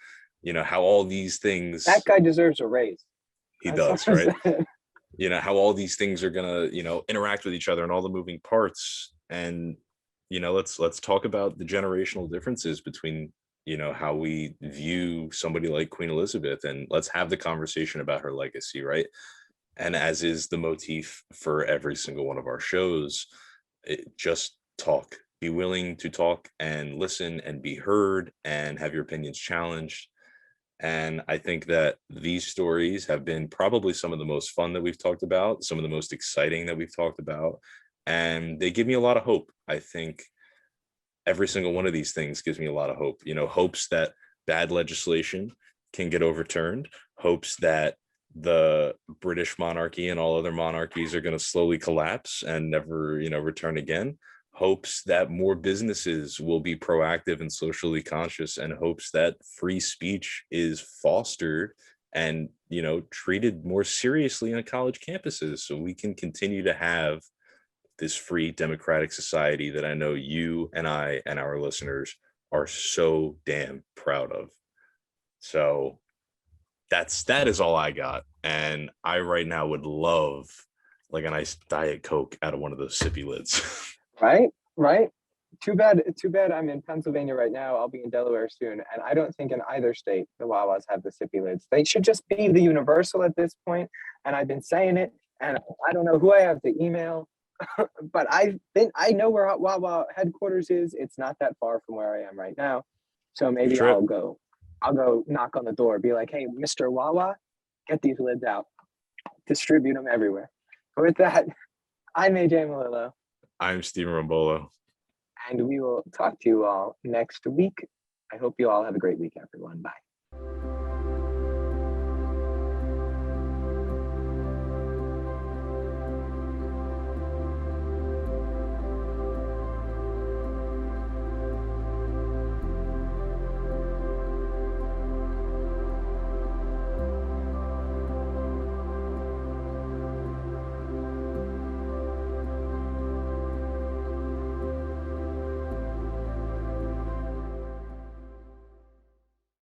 how all these things, that guy deserves a raise. He does, right? How all these things are gonna, interact with each other and all the moving parts. And, let's talk about the generational differences between, how we view somebody like Queen Elizabeth, and let's have the conversation about her legacy, right? And as is the motif for every single one of our shows, just talk, be willing to talk and listen and be heard and have your opinions challenged. And I think that these stories have been probably some of the most fun that we've talked about, some of the most exciting that we've talked about. And they give me a lot of hope. I think every single one of these things gives me a lot of hope, hopes that bad legislation can get overturned, hopes that the British monarchy and all other monarchies are going to slowly collapse and never, return again, hopes that more businesses will be proactive and socially conscious, and hopes that free speech is fostered and, treated more seriously on college campuses so we can continue to have this free democratic society that I know you and I and our listeners are so damn proud of. So that is all I got. And I right now would love like a nice Diet Coke out of one of those sippy lids. Right. Too bad I'm in Pennsylvania right now. I'll be in Delaware soon. And I don't think in either state the Wawas have the sippy lids. They should just be the universal at this point. And I've been saying it, and I don't know who I have to email, but I know where Wawa headquarters is. It's not that far from where I am right now. So maybe I'll go knock on the door, be like, hey, Mr. Wawa, get these lids out, distribute them everywhere. But with that, I'm AJ Malillo. I'm Stephen Rombolo. And we will talk to you all next week. I hope you all have a great week, everyone. Bye.